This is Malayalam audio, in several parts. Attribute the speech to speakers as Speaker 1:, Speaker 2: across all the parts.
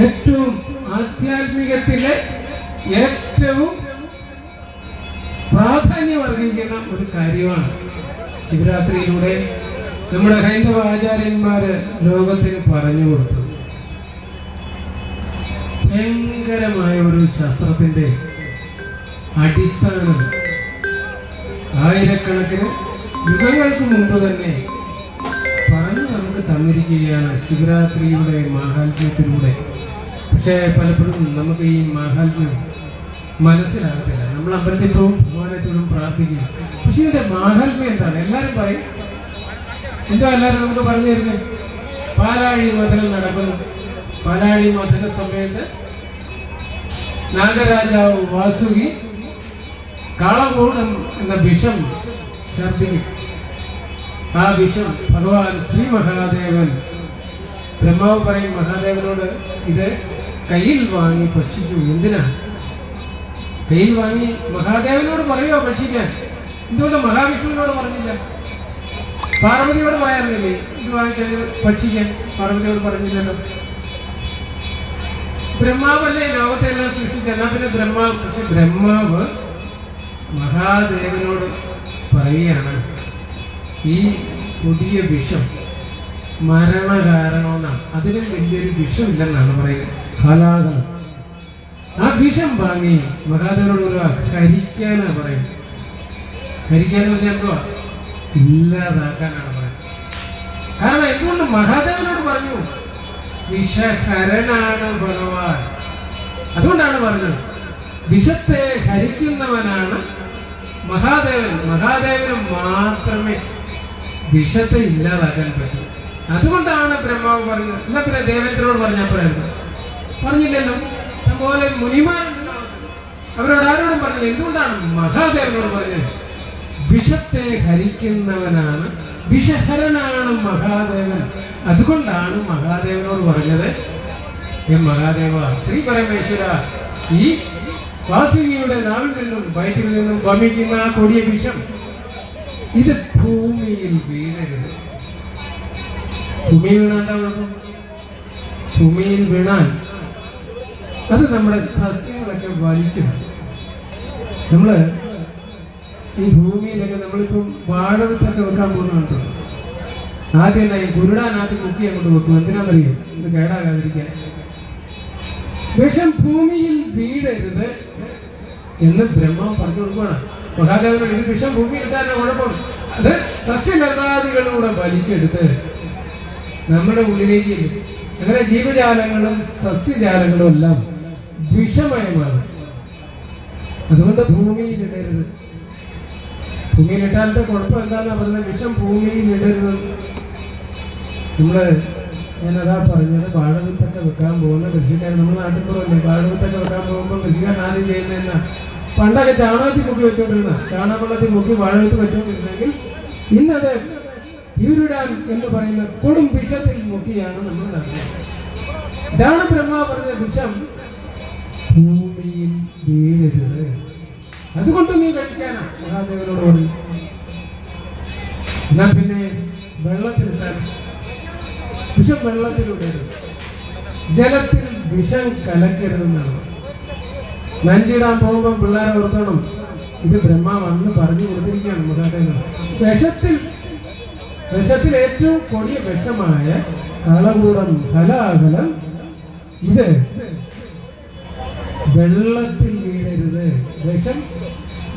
Speaker 1: ഏറ്റവും ആധ്യാത്മികത്തിലെ ഏറ്റവും പ്രാധാന്യം അർഹിക്കുന്ന ഒരു കാര്യമാണ് ശിവരാത്രിയിലൂടെ നമ്മുടെ ഹൈന്ദവ ആചാര്യന്മാര് ലോകത്തിന് പറഞ്ഞു കൊടുത്തത്. ഭയങ്കരമായ ഒരു ശാസ്ത്രത്തിന്റെ അടിസ്ഥാനം ആയിരക്കണക്കിന് യുഗങ്ങൾക്ക് മുമ്പ് തന്നെ പറഞ്ഞു നമുക്ക് തന്നിരിക്കുകയാണ് ശിവരാത്രിയുടെ മാഹാത്മ്യത്തിലൂടെ. പക്ഷെ പലപ്പോഴും നമുക്ക് ഈ മാഹാത്മ്യം മനസ്സിലാകത്തില്ല. നമ്മൾ അമ്പലത്തിൽ പോവും, ഭഗവാനത്തോടും പ്രാർത്ഥിക്കും. പക്ഷെ ഇതിന്റെ മാഹാത്മ്യം എന്താണ്? എല്ലാവരും പറയും. എന്താ എല്ലാവരും നമുക്ക് പറഞ്ഞു തരുന്നത്? പാലാഴി മഥനം നടക്കുന്നു. പാലാഴി മഥന സമയത്ത് നാഗരാജാവ് വാസുകി കാളകൂടം എന്ന വിഷം ഛർദ്ദിക്കും. ആ വിഷം ഭഗവാൻ ശ്രീ മഹാദേവൻ, ബ്രഹ്മാവ് പറയും മഹാദേവനോട്, ഇത് കയ്യിൽ വാങ്ങി ഭക്ഷിച്ചു. എന്തിനാ കയ്യിൽ വാങ്ങി? മഹാദേവനോട് പറയുമോ ഭക്ഷിക്കാൻ? എന്തുകൊണ്ട് മഹാവിഷ്ണുവിനോട് പറഞ്ഞില്ല? പാർവതിയോട് പറയാറില്ലേ ഇത് വാങ്ങിച്ചു ഭക്ഷിക്കാൻ? പാർവതിയോട് പറഞ്ഞില്ലല്ലോ. ബ്രഹ്മാവല്ലേ ലോകത്തെ എല്ലാം സൃഷ്ടിച്ച? എന്നാ പിന്നെ ബ്രഹ്മാവ്. പക്ഷെ ബ്രഹ്മാവ് മഹാദേവനോട് പറയുകയാണ്, ഈ പുതിയ വിഷം മരണകാരണമെന്നാണ്. അതിനും വലിയൊരു വിഷമില്ലെന്നാണ് പറയുന്നത്, ഹലാഹലം. ആ വിഷം വാങ്ങി മഹാദേവനോട് ഹരിക്കാനാണ് പറയുന്നത്. ഹരിക്കാന്ന് പറഞ്ഞാൽ എന്തുവാ? ഇല്ലാതാക്കാനാണ് പറയുന്നത്. കാരണം എന്തുകൊണ്ട് മഹാദേവനോട് പറഞ്ഞു? വിഷഹരനാണ് ഭഗവാൻ. അതുകൊണ്ടാണ് പറഞ്ഞത് വിഷത്തെ ഹരിക്കുന്നവനാണ് മഹാദേവൻ. മഹാദേവന് മാത്രമേ വിഷത്തെ ഇല്ലാതാക്കാൻ പറ്റൂ. അതുകൊണ്ടാണ് ബ്രഹ്മാവ് പറഞ്ഞത്. എന്നാ പിന്നെ ദേവേന്ദ്രനോട് പറഞ്ഞാൽ പറയുന്നത്? പറഞ്ഞില്ലല്ലോ. അതുപോലെ മുനിമാരുണ്ടാവും, അവരോട് ആരോടും പറഞ്ഞത്. എന്തുകൊണ്ടാണ് മഹാദേവനോട് പറഞ്ഞത്? വിഷത്തെ ഹരിക്കുന്നവനാണ്, വിഷഹരനാണ് മഹാദേവൻ. അതുകൊണ്ടാണ് മഹാദേവനോട് പറഞ്ഞത്, മഹാദേവ ശ്രീ പരമേശ്വര, ഈ വാസുകിയുടെ നാവിൽ നിന്നും വയറ്റിൽ നിന്നും വമിക്കുന്ന ആ കൊടിയ വിഷം ഇത് ഭൂമിയിൽ വീഴരുത്. ഭൂമിയിൽ വീണാൽ എന്താ കുഴപ്പം? ഭൂമിയിൽ വീണാൽ അത് നമ്മുടെ സസ്യങ്ങളൊക്കെ വലിച്ചു. നമ്മള് ഈ ഭൂമിയിലൊക്കെ നമ്മളിപ്പം വാഴവിത്തൊക്കെ വെക്കാൻ പോകുന്നുണ്ട്. ആദ്യം തന്നെ ഈ കുരുടാനകത്ത് മുക്കി അങ്ങോട്ട് വെക്കും. എന്തിനാണെന്നറിയോ? ഇത് കേടാകാതിരിക്കാൻ. വിഷം ഭൂമിയിൽ വീഴരുത് എന്ന് ബ്രഹ്മാവ് പറഞ്ഞു കൊടുക്കുകയാണ് മഹാദേവനോട്. ഇത് വിഷം ഭൂമിയിൽ ഇട്ടാലും കുഴപ്പം, അത് സസ്യലതാദികളിലൂടെ വലിച്ചെടുത്ത് നമ്മുടെ ഉള്ളിലേക്ക് അങ്ങനെ ജീവജാലങ്ങളും സസ്യജാലങ്ങളും എല്ലാം വിഷമയമാണ്. അതുകൊണ്ട് ഭൂമിയിൽ ഇടരുത്. ഭൂമിയിലിട്ടാലത്തെ കുഴപ്പം എന്താണെന്നാ പറഞ്ഞത്? വിഷം ഭൂമിയിൽ ഇടരുത്. ഞാനതാ പറഞ്ഞത്, വാഴവിത്തൊക്കെ വെക്കാൻ പോകുന്ന കൃഷിക്കാരൻ, നമ്മുടെ നാട്ടിൽ പോകല്ലേ, വാഴവിത്തൊക്കെ വെക്കാൻ പോകുമ്പോൾ കൃഷിക്കാരൻ ആദ്യം ചെയ്യുന്നതെന്നാ? പണ്ടൊക്കെ ചാണകത്തിൽ മുക്കി വെച്ചോണ്ടിരുന്ന, ചാണകവെള്ളത്തിൽ മുക്കി വാഴവിത്ത് വെച്ചോണ്ടിരുന്നെങ്കിൽ ഇന്നത് തീരുടാൻ എന്ന് പറയുന്ന കൊടും വിഷത്തിൽ മുക്കിയാണ് നമ്മൾ നടന്നത്. ഇതാണ് ബ്രഹ്മാവ് പറഞ്ഞ വിഷം ഭൂമിയിൽ വീഴരുത്. അതുകൊണ്ട് നീ കഴിക്കാനാ മഹാദേവനോട് പറഞ്ഞു. എന്നാ പിന്നെ വെള്ളത്തിലിട്ടാൽ വിഷം വെള്ളത്തിലൂടരുത്, ജലത്തിൽ വിഷം കലക്കരുതെന്നാണ്. നഞ്ചിടാൻ പോകുമ്പോൾ പിള്ളേരെ ഓർക്കണം, ഇത് ബ്രഹ്മാവ് അന്ന് പറഞ്ഞു കൊടുത്തിരിക്കുകയാണ് മഹാദേവൻ. വിഷത്തിൽ ഏറ്റവും കൊടിയ വിഷമായ കളകൂടം, ഹലാഹലം, ഇത് വെള്ളത്തിൽ വീഴരുത്. വിഷം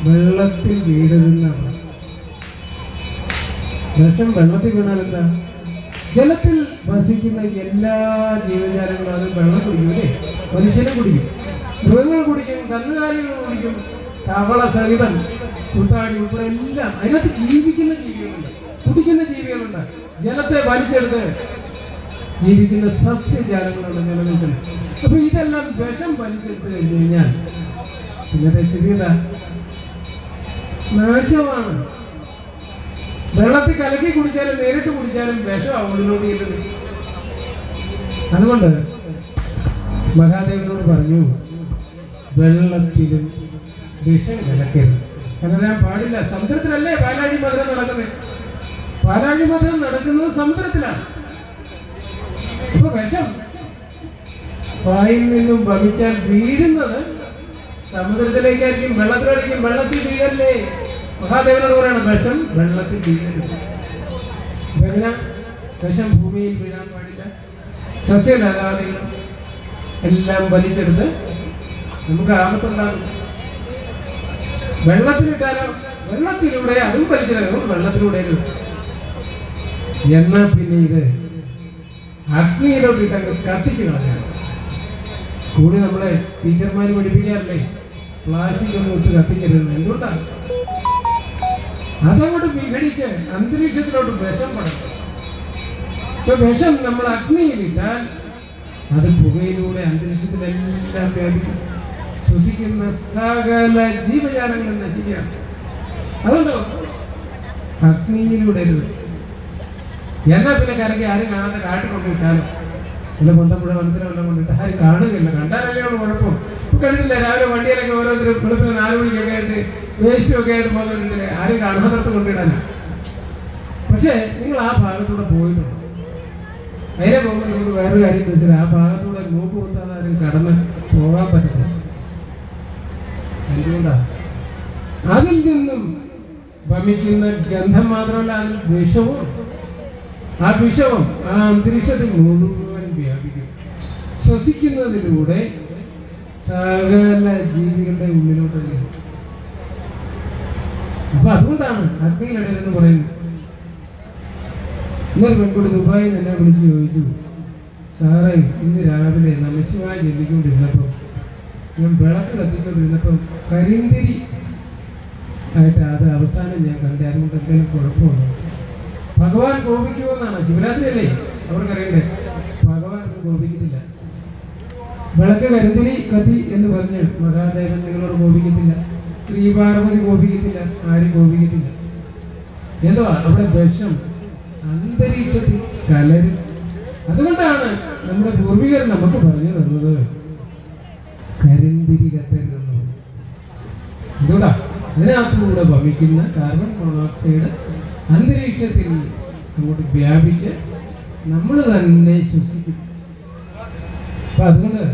Speaker 1: വെള്ളത്തിൽ വീഴരുതെന്നാണ്. വിഷം വെള്ളത്തിൽ വീണാൽ എന്താ? ജലത്തിൽ വസിക്കുന്ന എല്ലാ ജീവജാലങ്ങളും അത് വെള്ളം കുടിക്കൂലേ? മനുഷ്യനെ കുടിക്കും, മൃഗങ്ങൾ കുടിക്കും, കന്നുകാലികൾ കുടിക്കും, തവള സഹിതം കൂത്താടി ഉൾപ്പെടെ എല്ലാം അതിനകത്ത് ജീവിക്കുന്ന ജീവികളുണ്ട്, കുടിക്കുന്ന ജീവികളുണ്ട്. ജലത്തെ വലിച്ചെടുത്ത് ജീവിക്കുന്ന സസ്യജാലങ്ങളുണ്ട് നിലനിൽക്കുന്നത്. അപ്പൊ ഇതെല്ലാം വിഷം വലിച്ചെടുത്ത് കഴിഞ്ഞു കഴിഞ്ഞാൽ ഇന്നത്തെ സ്ഥിതിത നാശമാണ്. വെള്ളത്തിൽ കലക്കി കുടിച്ചാലും നേരിട്ട് കുടിച്ചാലും വിഷമാണ് ഉള്ളിലോട്ട് ചെയ്യുന്നത്. അതുകൊണ്ട് മഹാദേവനോട് പറഞ്ഞു, വെള്ളത്തിലും വിഷം കലക്കരുത്. കലരാൻ പാടില്ല. സമുദ്രത്തിലല്ലേ പാലാഴി മഥനം നടക്കുന്നത്? പാലാഴി മഥനം നടക്കുന്നത് സമുദ്രത്തിലാണ്. അപ്പൊ വിഷം വായിൽ നിന്നും വമിച്ചാൽ വീഴുന്നത് സമുദ്രത്തിലേക്കായിരിക്കും, വെള്ളത്തിലായിരിക്കും. വെള്ളത്തിൽ വീഴല്ലേ. മഹാദേവനോട് പറയണം വിഷം വെള്ളത്തിൽ വീഴരുത്. എങ്ങനെ വിഷം ഭൂമിയിൽ വീഴാൻ പാടില്ല. സസ്യലതാദികളും എല്ലാം വലിച്ചെടുത്ത് നമുക്ക് ആപത്തുണ്ടാകും. വെള്ളത്തിലിട്ടാലോ വെള്ളത്തിലൂടെ അതും വലിച്ചെടുക്കും, വെള്ളത്തിലൂടെ എന്നാ പിന്നെ ഇത് അഗ്നിയിലോട്ട് ഇട്ടങ്ങ് കത്തിച്ച് കളഞ്ഞാൽ. സ്കൂളിൽ നമ്മളെ ടീച്ചർമാർ പഠിപ്പിക്കാറില്ലേ, പ്ലാസ്റ്റിക് ഒന്നും ഇട്ട് കത്തിക്കരുത്. എന്തുകൊണ്ടാണ്? അതങ്ങോട്ട് വിഘടിച്ച് അന്തരീക്ഷത്തിലോട്ട് വിഷം പടക്കും. ഇപ്പൊ വിഷം നമ്മൾ അഗ്നിയിലിട്ടാൽ അത് പുകയിലൂടെ അന്തരീക്ഷത്തിലെല്ലാം വ്യാപിക്കും. ശ്വസിക്കുന്ന സകല ജീവജാലങ്ങളും നശിക്കുകയാണ്. അതുകൊണ്ടോ അഗ്നിയിലൂടെ എന്നാ പിന്നെ കരകി ആരും കാണാത്ത കാട്ടിൽ കൊണ്ടുവച്ചാലും പിന്നെ പൊന്തപ്പുഴ വനത്തിലെല്ലാം കൊണ്ടിട്ട് ആരും കാണുകയില്ല. കണ്ടാലല്ലേ കുഴപ്പം. ഇപ്പൊ കണ്ടിട്ടില്ല, രാവിലെ വണ്ടിയിലൊക്കെ ഓരോരുത്തർ വെളുപ്പിന് 4 മണിക്കൊക്കെ ആയിട്ട് വേസ്റ്റൊക്കെ ആയിട്ട് പോകുന്നുണ്ടെങ്കിൽ ആരും കാണാത്തടത്ത് കൊണ്ടിടാനാണ്. പക്ഷെ നിങ്ങൾ ആ ഭാഗത്തൂടെ പോയിട്ടുണ്ട്. അതിനെ പോകുമ്പോൾ നമുക്ക് വേറൊരു കാര്യം ചോദിച്ചാൽ ആ ഭാഗത്തൂടെ മൂക്ക് കുത്താതെ ആരും കടന്ന് പോകാൻ പറ്റില്ല. എന്തുകൊണ്ടാണ്? അതിൽ നിന്നും വമിക്കുന്ന ഗന്ധം മാത്രമല്ല, അതിൽ വിഷവും. ആ വിഷവും ആ അന്തരീക്ഷത്തിൽ മുഴുവൻ വ്യാപിക്കും. ശ്വസിക്കുന്നതിലൂടെ സകല ജീവികളുടെ ഉള്ളിലോട്ട് വരും. അപ്പൊ അതുകൊണ്ടാണ് അഗ്നിയിലിടരുതെന്ന് പറയുന്നത്. ഇന്നൊരു പെൺകുട്ടി ദുബായിൽ എന്നെ വിളിച്ച് ചോദിച്ചു, സാറേ ഇന്ന് രാവിലെ നമശിവായ ചെല്ലിക്കൊണ്ടിരുന്നപ്പോൾ ഞാൻ വിളക്ക് കത്തിച്ചുകൊണ്ടിരുന്നപ്പോൾ കരിന്തിരി ആയിട്ട് അത് അവസാനം ഞാൻ കണ്ടേ, അതുകൊണ്ട് എന്തെങ്കിലും കുഴപ്പമുണ്ടോ? ഭഗവാൻ കോപിക്കുമോ എന്നാണ്. ശിവരാത്രി അല്ലേ, അവർക്കറിയണ്ടേ. ഭഗവാൻ കോപിക്കത്തില്ല. വിളക്ക് കരിന്തിരി കത്തി എന്ന് പറഞ്ഞ് മഹാദേവൻ നിങ്ങളോട് കോപിക്കത്തില്ല, ശ്രീപാർവതി കോപിക്കത്തില്ല, ആരും കോപിക്കത്തില്ല. എന്തുവാ അവിടെ വിഷം അന്തരീക്ഷത്തിൽ കലരും. അതുകൊണ്ടാണ് നമ്മുടെ പൂർവികർ നമുക്ക് പറഞ്ഞു തന്നത് കരിന്തിരി കത്തരുതെന്ന്. എന്തുകൊണ്ടാ? അതിനകത്തുകൂടെ വമിക്കുന്ന കാർബൺ മോണോക്സൈഡ് അന്തരീക്ഷത്തിൽ അങ്ങോട്ട് വ്യാപിച്ച് നമ്മൾ തന്നെ ശ്വസിക്കും. അപ്പൊ അതുകൊണ്ട്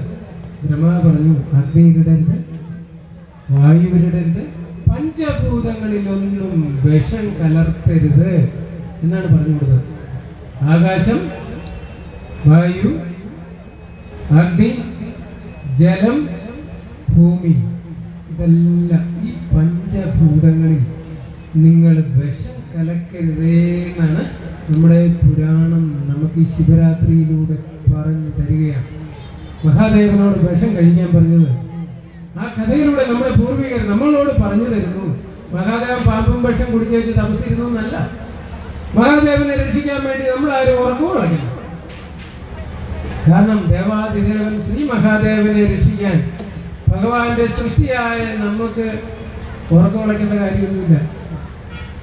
Speaker 1: ബ്രഹ്മ പറഞ്ഞു അഗ്നിയിലിടരുത്, വായുവിലിടരുത്, പഞ്ചഭൂതങ്ങളിലൊന്നും വിഷം കലർത്തരുത് എന്നാണ് പറഞ്ഞു കൊടുത്തത്. ആകാശം, വായു, അഗ്നി, ജലം, ഭൂമി, ഇതെല്ലാം ഈ പഞ്ചഭൂതങ്ങളിൽ നിങ്ങൾ വിഷം കലക്കരുതേ എന്നാണ് നമ്മുടെ പുരാണം നമുക്ക് ഈ ശിവരാത്രിയിലൂടെ പറഞ്ഞു തരികയാണ്. മഹാദേവനോട് വിഷം കഴിക്കാൻ പറഞ്ഞത് ആ കഥയിലൂടെ നമ്മുടെ പൂർവികർ നമ്മളോട് പറഞ്ഞു തരുന്നു. മഹാദേവൻ പാമ്പും വിഷം കുടിച്ചേച്ച് തപസ്സിരുന്നു എന്നല്ല. മഹാദേവനെ രക്ഷിക്കാൻ വേണ്ടി നമ്മൾ ആരും ഉറക്കവും കളഞ്ഞില്ല. കാരണം ദേവാദിദേവൻ ശ്രീ മഹാദേവനെ രക്ഷിക്കാൻ ഭഗവാന്റെ സൃഷ്ടിയായ നമുക്ക് ഉറക്കം കളയ്ക്കേണ്ട കാര്യമൊന്നുമില്ല.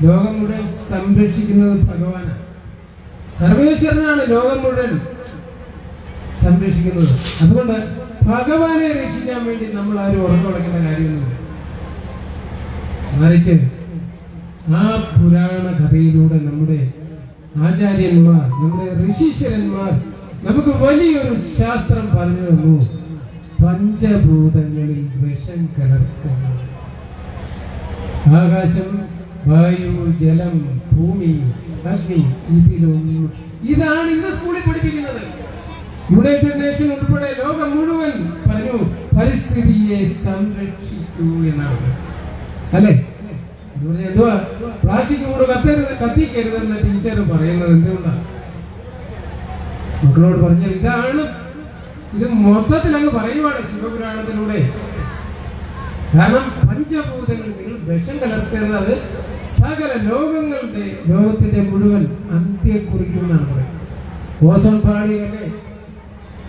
Speaker 1: ലോകം മുഴുവൻ സംരക്ഷിക്കുന്നത് ഭഗവാനാണ്. സർവേശ്വരനാണ് ലോകം മുഴുവൻ സംരക്ഷിക്കുന്നത്. അതുകൊണ്ട് ഭഗവാനെ രക്ഷിക്കാൻ വേണ്ടി നമ്മൾ ആരും ഉറക്കം കളയ്ക്കേണ്ട കാര്യമൊന്നുമില്ല. മറിച്ച് ആ പുരാണ കഥയിലൂടെ നമ്മുടെ ആചാര്യന്മാർ, നമ്മുടെ ഋഷീശ്വരന്മാർ നമുക്ക് വലിയൊരു ശാസ്ത്രം പറഞ്ഞു തന്നു. പഞ്ചഭൂതങ്ങളിൽ വിഷം കലർത്തുന്നു. ആകാശം, വായു, ജലം, ഭൂമി, അഗ്നി, ഇതിലൊന്നും. ഇതാണ് ഇന്ന് സ്കൂളിൽ പഠിപ്പിക്കുന്നത്. യുണൈറ്റഡ് നേഷൻ ഉൾപ്പെടെ ലോകം മുഴുവൻ പറഞ്ഞു പരിസ്ഥിതിയെ സംരക്ഷിക്കൂ എന്നാണ്. അല്ലേ? എന്തുവാ പ്ലാസ്റ്റിക് കൂടെ കത്തിക്കരുതെന്ന് ടീച്ചർ പറയുന്നത് എന്തുകൊണ്ടാണ്? മക്കളോട് പറഞ്ഞാൽ ഇതാണ്, ഇത് മൊത്തത്തിൽ അങ്ങ് പറയുവാണ് ശിവപുരാണത്തിലൂടെ. കാരണം പഞ്ചഭൂതങ്ങൾ നിങ്ങൾ വിഷം കലർത്തുന്നത് സകല ലോകത്തിന്റെ മുഴുവൻ അന്ത്യം കുറിക്കുമെന്നാണ് പറയുന്നത്. ഓസോൺ പാളിയൊക്കെ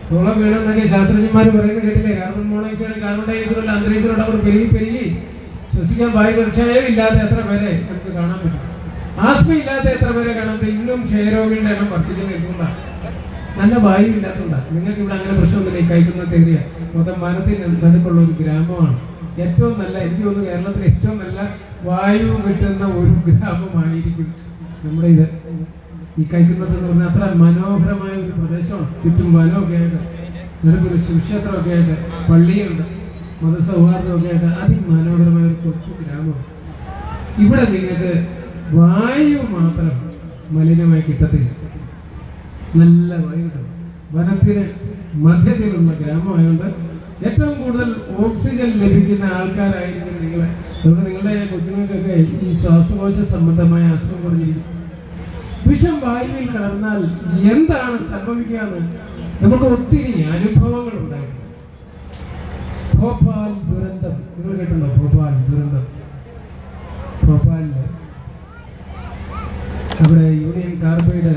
Speaker 1: തുളം വീണെന്നൊക്കെ ശാസ്ത്രജ്ഞന്മാർ പറയുന്നത് കേട്ടില്ലേ? കാർബൺ മോണോക്സൈഡ്, കാർബൺ ഡയോക്സൈഡ് അന്തരീക്ഷത്തിലൂടെ അവർ പെരുകി ശ്വസിക്കാൻ വായുപരിക്ഷയം ഇല്ലാത്ത എത്ര പേരെ നമുക്ക് കാണാൻ പറ്റും. ആസ്മ ഇല്ലാത്ത എത്ര പേരെ കാണാൻ പറ്റും. ഇന്നും ക്ഷയരോഗികളുടെ എണ്ണം വർദ്ധിച്ചു നിൽക്കുന്നുണ്ടാണ്. നല്ല വായു ഇല്ലാത്തതുകൊണ്ടാണ്. നിങ്ങൾക്ക് ഇവിടെ അങ്ങനെ പ്രശ്നമൊന്നുമില്ല. ഈ കഴിക്കുന്ന ഏരിയ മൊത്തം വനത്തിൽ നടുക്കുള്ള ഒരു ഗ്രാമമാണ്. ഏറ്റവും നല്ല, എനിക്ക് തോന്നുന്നു കേരളത്തിലെ ഏറ്റവും നല്ല വായു കിട്ടുന്ന ഒരു ഗ്രാമമായിരിക്കും നമ്മുടെ ഇത്. ഈ കഴിക്കുന്നത് എന്ന് പറഞ്ഞാൽ അത്ര മനോഹരമായ ഒരു പ്രദേശമാണ്. ചുറ്റും വനമൊക്കെ ആയിട്ട് നിനക്കൊരു ശിവക്ഷേത്രമൊക്കെ ആയിട്ട്, പള്ളിയുണ്ട്, മതസൗഹാർദ്ദമൊക്കെ ആയിട്ട് അതിമനോഹരമായ ഒരു കൊച്ചു ഗ്രാമം. ഇവിടെ നിങ്ങൾക്ക് വായു മാത്രം മലിനമായി കിട്ടത്തില്ല, നല്ല വായു കിട്ടും. വനത്തിന് മധ്യത്തിലുള്ള ഗ്രാമമായതുകൊണ്ട് ഏറ്റവും കൂടുതൽ ഓക്സിജൻ ലഭിക്കുന്ന ആൾക്കാരായിരിക്കും നിങ്ങൾ. അതുകൊണ്ട് നിങ്ങളുടെ കൊച്ചുങ്ങൾക്കൊക്കെ ഈ ശ്വാസകോശ സംബന്ധമായ അസുഖം കുറഞ്ഞിരിക്കും. വിഷം വായുവിൽ കലർന്നാൽ എന്താണ് സംഭവിക്കാന്ന് നമുക്ക് ഒത്തിരി അനുഭവങ്ങൾ ഉണ്ടായിരുന്നു. ഭോപ്പാൽ ദുരന്തം നിങ്ങൾ കേട്ടുണ്ടോ? ഭോപ്പാൽ ദുരന്തം, ഭോപ്പാലില് അവിടെ യൂണിയൻ കാർബൈഡ്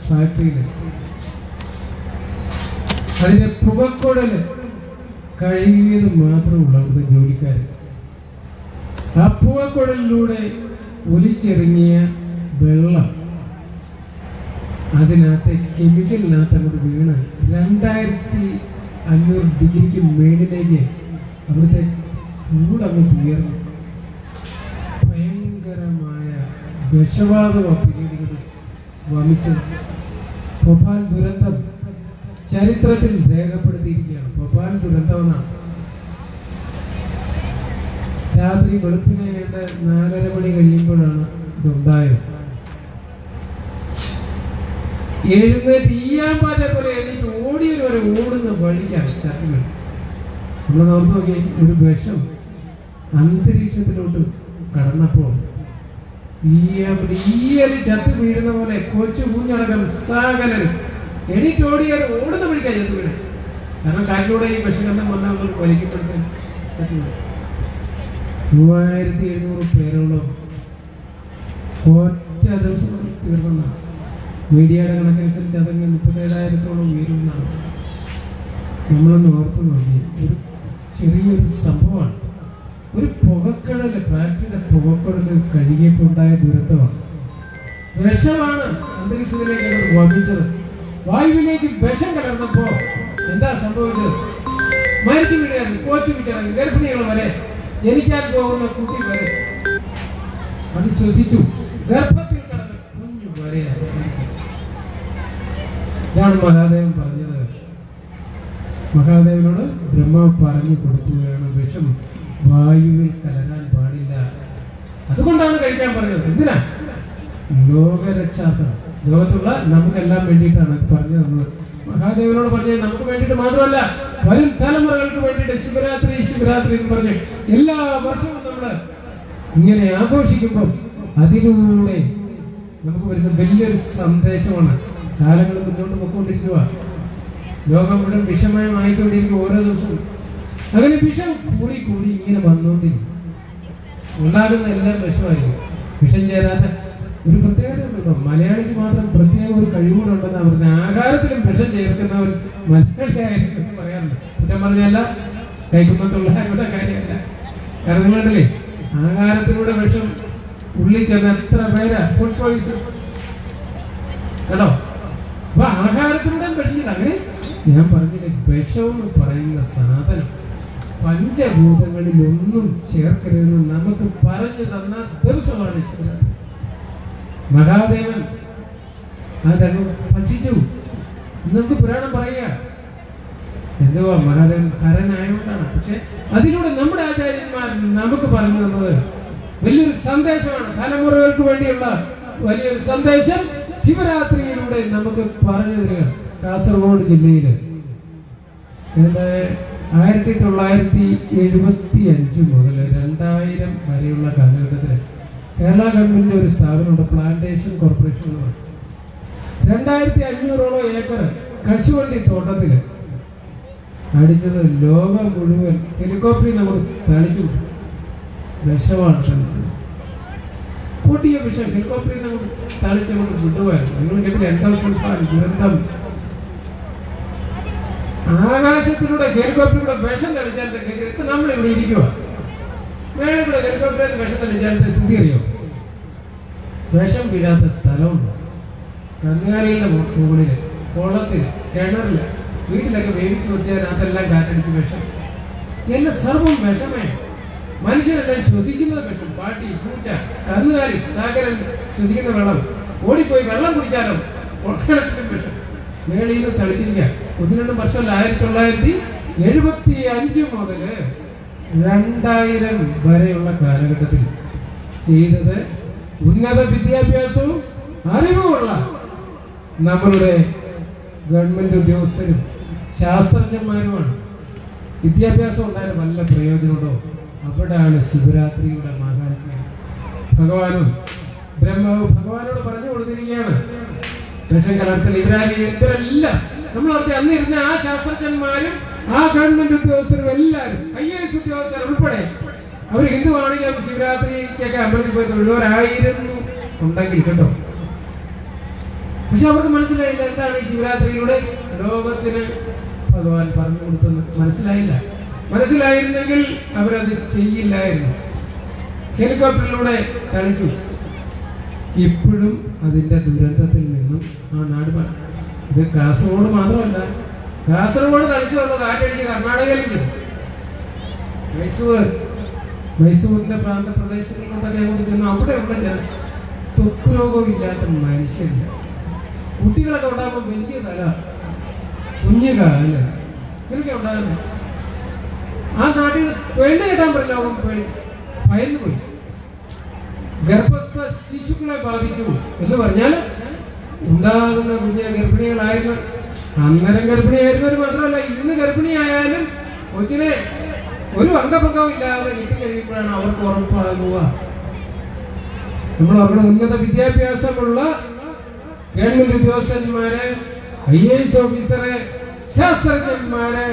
Speaker 1: ഫാക്ടറിയില് അതിന്റെ പുകക്കുഴല് കഴുകിയത് മാത്രമുള്ള അവിടുത്തെ ജോലിക്കാർ. ആ പുകക്കുഴലിലൂടെ ഒലിച്ചിറങ്ങിയ വെള്ളം അതിനകത്തെ കെമിക്കലിനകത്ത് അങ്ങോട്ട് വീണ് 2500 ഡിഗ്രിക്ക് മേളിലേക്ക് അവിടുത്തെ ചൂടങ്ങോട്ട് ഉയർന്നു. ഭയങ്കരമായ വിഷവാതകം പിന്നീട് വമിച്ചത്. ഭോപ്പാൽ ദുരന്തം ചരിത്രത്തിൽ രേഖപ്പെടുത്തിയിരിക്കുകയാണ്. ഭോപ്പാൽ ദുരന്തം എന്നാണ്. രാത്രി വെളുപ്പിനെ 4:30 മണി കഴിയുമ്പോഴാണ് ഇതുണ്ടായത്. എഴുന്നേറ്റ് ഈയാമ്പാറ്റെ പോലെ എഴുന്നേറ്റ് ഓടിയവരെ ഓടുന്ന വഴിക്കാണ് ചത്തുകൾ. നമ്മൾ നോർത്ത് നോക്കി, ഒരു വിഷം അന്തരീക്ഷത്തിലോട്ട് കടന്നപ്പോ ഈയല് ചത്തു വീഴുന്ന പോലെ കൊച്ചു കുഞ്ഞടക്കം സകലൻ എണീറ്റ് ഓടിയാൽ ഓടുന്ന വഴിക്കാണ് ചത്തു വീണത്. കാരണം കാറ്റിലൂടെ ഈ വിഷഗന്ധം വന്നാൽ വലിക്കപ്പെടുത്താൻ ചത്തു വീണു. 3700 പേരോളം ഒറ്റ ദിവസം തീർന്നെന്നാണ് മീഡിയയുടെ കണക്കനുസരിച്ച്. അതങ്ങ് 37,000-ഓളം ഉയരുമെന്നാണ്. നമ്മളൊന്ന് ഓർത്തു നോക്കി. ഒരു ചെറിയൊരു സംഭവമാണ്. ഒരു പുകക്കടല്, ഫാക്ടറിയുടെ പുകക്കടല് കഴുകിയപ്പോൾ ഉണ്ടായ ദുരന്തമാണ്. വിഷമാണ് അന്തരീക്ഷത്തിലേക്ക് വമിച്ചത്. വായുവിലേക്ക് വിഷം കലർന്നപ്പോ എന്താ സംഭവിച്ചത്? മരിച്ചു വീഴുകയാണ്. കോച്ചു വിച്ചടങ്ങി ഗർഭിണികൾ വരെ, ജനിക്കാൻ പോകുന്ന കുട്ടി വരെ അത് ശ്വസിച്ചു. ഗർഭത്തിൽ കിടന്ന് കുഞ്ഞു വരെയാണ് മരിച്ചത്. ഇതാണ് മഹാദേവൻ പറഞ്ഞത്. മഹാദേവനോട് ബ്രഹ്മാവ് പറഞ്ഞു കൊടുക്കുകയാണ്, വിഷം വായുവിൽ കലരാൻ പാടില്ല. അതുകൊണ്ടാണ് കഴിക്കാൻ പറഞ്ഞത്. എന്തിനാ? ലോകരക്ഷാർത്ഥം. ലോകത്തുള്ള നമുക്കെല്ലാം വേണ്ടിയിട്ടാണ് പറഞ്ഞു തന്നത്. മഹാദേവനോട് പറഞ്ഞത് നമുക്ക് വേണ്ടിയിട്ട് മാത്രമല്ല, വരും തലമുറകൾക്ക് വേണ്ടിയിട്ട്. ശിവരാത്രി ശിവരാത്രി എന്ന് പറഞ്ഞ് എല്ലാ വർഷവും നമ്മള് ഇങ്ങനെ ആഘോഷിക്കുമ്പോൾ അതിലൂടെ നമുക്ക് വരുന്ന വലിയൊരു സന്ദേശമാണ്. കാലങ്ങൾ മുന്നോട്ട് പോയിക്കൊണ്ടിരിക്കുക. ലോകം മുഴുവൻ വിഷമയമായിക്കൊണ്ടിരിക്കും ഓരോ ദിവസവും. അങ്ങനെ വിഷം കൂടി കൂടി ഇങ്ങനെ വന്നുകൊണ്ടിരിക്കും. ഉണ്ടാകുന്ന എല്ലാം വിഷമായിരിക്കും. വിഷം ചേരാത്ത ഒരു പ്രത്യേകത ഉണ്ടോ? മലയാളിക്ക് മാത്രം പ്രത്യേക ഒരു കഴിവുകളുണ്ടെന്ന് അവരുടെ ആഹാരത്തിലും വിഷം ചേർക്കുന്ന ഒരു മലയാളിയായിരിക്കും പറയാറുണ്ട്. കുറ്റം പറഞ്ഞല്ല, കൈക്കുമ്പത്തുള്ള കാര്യമല്ല. കാരണം നിങ്ങളുണ്ടല്ലേ, ആഹാരത്തിലൂടെ വിഷം ഉള്ളിൽ ചെന്ന എത്ര പേരാ ഫുഡ് പോയിസൺ കേട്ടോ. അപ്പൊ ആഹാരത്തിലൂടെ വിഷം. അങ്ങനെ ഞാൻ പറഞ്ഞില്ലേ, വിഷമെന്ന് പറയുന്ന സാധനം പഞ്ചഭൂതങ്ങളിൽ ഒന്നും ചേർക്കരുതെന്ന് നമുക്ക് പറഞ്ഞു തന്ന ദിവസമാണ് ശിവരാത്രി. മഹാദേവൻ അതങ്ങ് ഭക്ഷിച്ചു. നമുക്ക് പുരാണം പറയുക എന്തുവാ, മഹാദേവൻ ഹരനായതുകൊണ്ടാണ്. പക്ഷെ അതിലൂടെ നമ്മുടെ ആചാര്യന്മാർ നമുക്ക് പറഞ്ഞു തന്നത് വലിയൊരു സന്ദേശമാണ്. തലമുറകൾക്ക് വേണ്ടിയുള്ള വലിയൊരു സന്ദേശം ശിവരാത്രിയിലൂടെ നമുക്ക് പറഞ്ഞു തരിക. കാസർഗോഡ് ജില്ലയില് 1975 മുതൽ 2000 വരെയുള്ള കാലഘട്ടത്തില് കേരള ഗവൺമെന്റിന്റെ ഒരു സ്ഥാപനമുണ്ട്, പ്ലാന്റേഷൻ കോർപ്പറേഷൻ എന്ന് പറയും. 2500ഓളം ഏക്കർ കശുവണ്ടി തോട്ടത്തില് അടിച്ചത് ലോകം മുഴുവൻ ഹെലികോപ്റ്ററിൽ നമ്മൾ തളിച്ചു. വിഷമാണ് തളിച്ചത്, പൊട്ടിയ വിഷം ഹെലികോപ്റ്ററിൽ നമ്മൾ തളിച്ചുകൊണ്ട് വിട്ടുപോയായിരുന്നു. നിങ്ങൾ കേട്ടില്ല, 2000 ദുരന്തം. ആകാശത്തിലൂടെ ഹെലികോപ്റ്ററിലൂടെ വിഷം തളിച്ചാൽ നമ്മൾ ഇവിടെ ഇരിക്കുക. മേളിൽ കൂടെ ഹെലികോപ്റ്ററിൽ വിഷം തളിച്ചാൽ സ്ഥിതി അറിയോ? വിഷം വീഴാത്ത സ്ഥലമുണ്ട്. കന്നുകാലികളുടെ മുകളില്, കുളത്തില്, കിണറില്, വീട്ടിലൊക്കെ വേവിച്ച് വെച്ചാൽ അതെല്ലാം കാറ്റടിച്ച് വിഷം. എല്ലാം സർവം വിഷമേ. മനുഷ്യരെല്ലാം ശ്വസിക്കുന്നത് വിഷം. പാട്ടി, പൂച്ച, കന്നുകാലി സകലം ശ്വസിക്കുന്ന വെള്ളം. ഓടിപ്പോയി വെള്ളം കുടിച്ചാലോ കിണറ്റിലും വിഷം. മേളിൽ നിന്ന് തളിച്ചിരിക്കുക. 12 വർഷമല്ല, 1975 മുതൽ 2000 വരെയുള്ള കാലഘട്ടത്തിൽ ചെയ്തത് ഉന്നത വിദ്യാഭ്യാസവും അറിവുമുള്ള നമ്മളുടെ ഗവൺമെന്റ് ഉദ്യോഗസ്ഥരും ശാസ്ത്രജ്ഞന്മാരുമാണ്. വിദ്യാഭ്യാസം ഉണ്ടായാലും വല്ല പ്രയോജനമുണ്ടോ? അവിടെയാണ് ശിവരാത്രിയുടെ മഹാത്മ്യം. ഭഗവാനും ബ്രഹ്മാവ് ഭഗവാനോട് പറഞ്ഞു കൊടുത്തിരിക്കുകയാണ്, വിഷം കലർത്തൽ ഇവരെല്ലാം നമ്മൾ അന്ന് ഇരുന്ന ആ ശാസ്ത്രജ്ഞന്മാരും ആ ഗവൺമെന്റ് ഉദ്യോഗസ്ഥരും എല്ലാവരും IAS ഉദ്യോഗസ്ഥർ ഉൾപ്പെടെ അവർ ഹിന്ദുവാണെങ്കിൽ അവർ ശിവരാത്രിക്കൊക്കെ അമ്പലത്തിൽ പോയി തൊഴുവരായിരുന്നു ഉണ്ടെങ്കിൽ കേട്ടോ. പക്ഷെ അവർക്ക് മനസ്സിലായില്ല എന്താണ് ഈ ശിവരാത്രിയിലൂടെ ലോകത്തിന് ഭഗവാൻ പറഞ്ഞു കൊടുത്തെന്ന് മനസ്സിലായിരുന്നെങ്കിൽ അവരത് ചെയ്യില്ലായിരുന്നു. ഹെലികോപ്റ്ററിലൂടെ കളിച്ചു. ഇപ്പോഴും അതിന്റെ ദുരന്തത്തിൽ നിന്നും ആ നാട് ഇത് കാസർഗോഡ് മാത്രമല്ല, കാസർഗോഡ് തളിച്ചുള്ള കാറ്റടിച്ച് കർണാടകയിലേക്ക് മൈസൂരിന്റെ പ്രാന്തപ്രദേശങ്ങളിലൊക്കെ അങ്ങോട്ട് ചെന്നു. അവിടെ ത്വക്ക് രോഗമില്ലാത്ത മനുഷ്യരില്ല. കുട്ടികളൊക്കെ ഉണ്ടാകുമ്പോൾ വലിയ തല, കുഞ്ഞു കാല ഇതൊക്കെ ഉണ്ടാകുന്നു. ആ നാട്ടിൽ പെണ്ണ് കേട്ടാൻ പറ്റില്ല, ലോകം ഭയന്നു പോയി. ഗർഭസ്ഥ ശിശുക്കളെ ബാധിച്ചു എന്ന് പറഞ്ഞാൽ ഉണ്ടാകുന്ന കുഞ്ഞിനെ ഗർഭിണികളായിരുന്നു. അന്നേരം ഗർഭിണിയായിരുന്നവർ മാത്രമല്ല, ഇന്ന് ഗർഭിണിയായാലും കൊച്ചിനെ ഒരു അംഗഭംഗവും ഇല്ലാതെ കിട്ടിക്കഴിയുമ്പോഴാണ് അവർക്ക് ഉറപ്പാകുക. നമ്മൾ അവരുടെ ഉന്നത വിദ്യാഭ്യാസമുള്ള ഗവൺമെന്റ് ഉദ്യോഗസ്ഥന്മാരെ, IAS ഓഫീസറെ, ശാസ്ത്രജ്ഞന്മാരെ,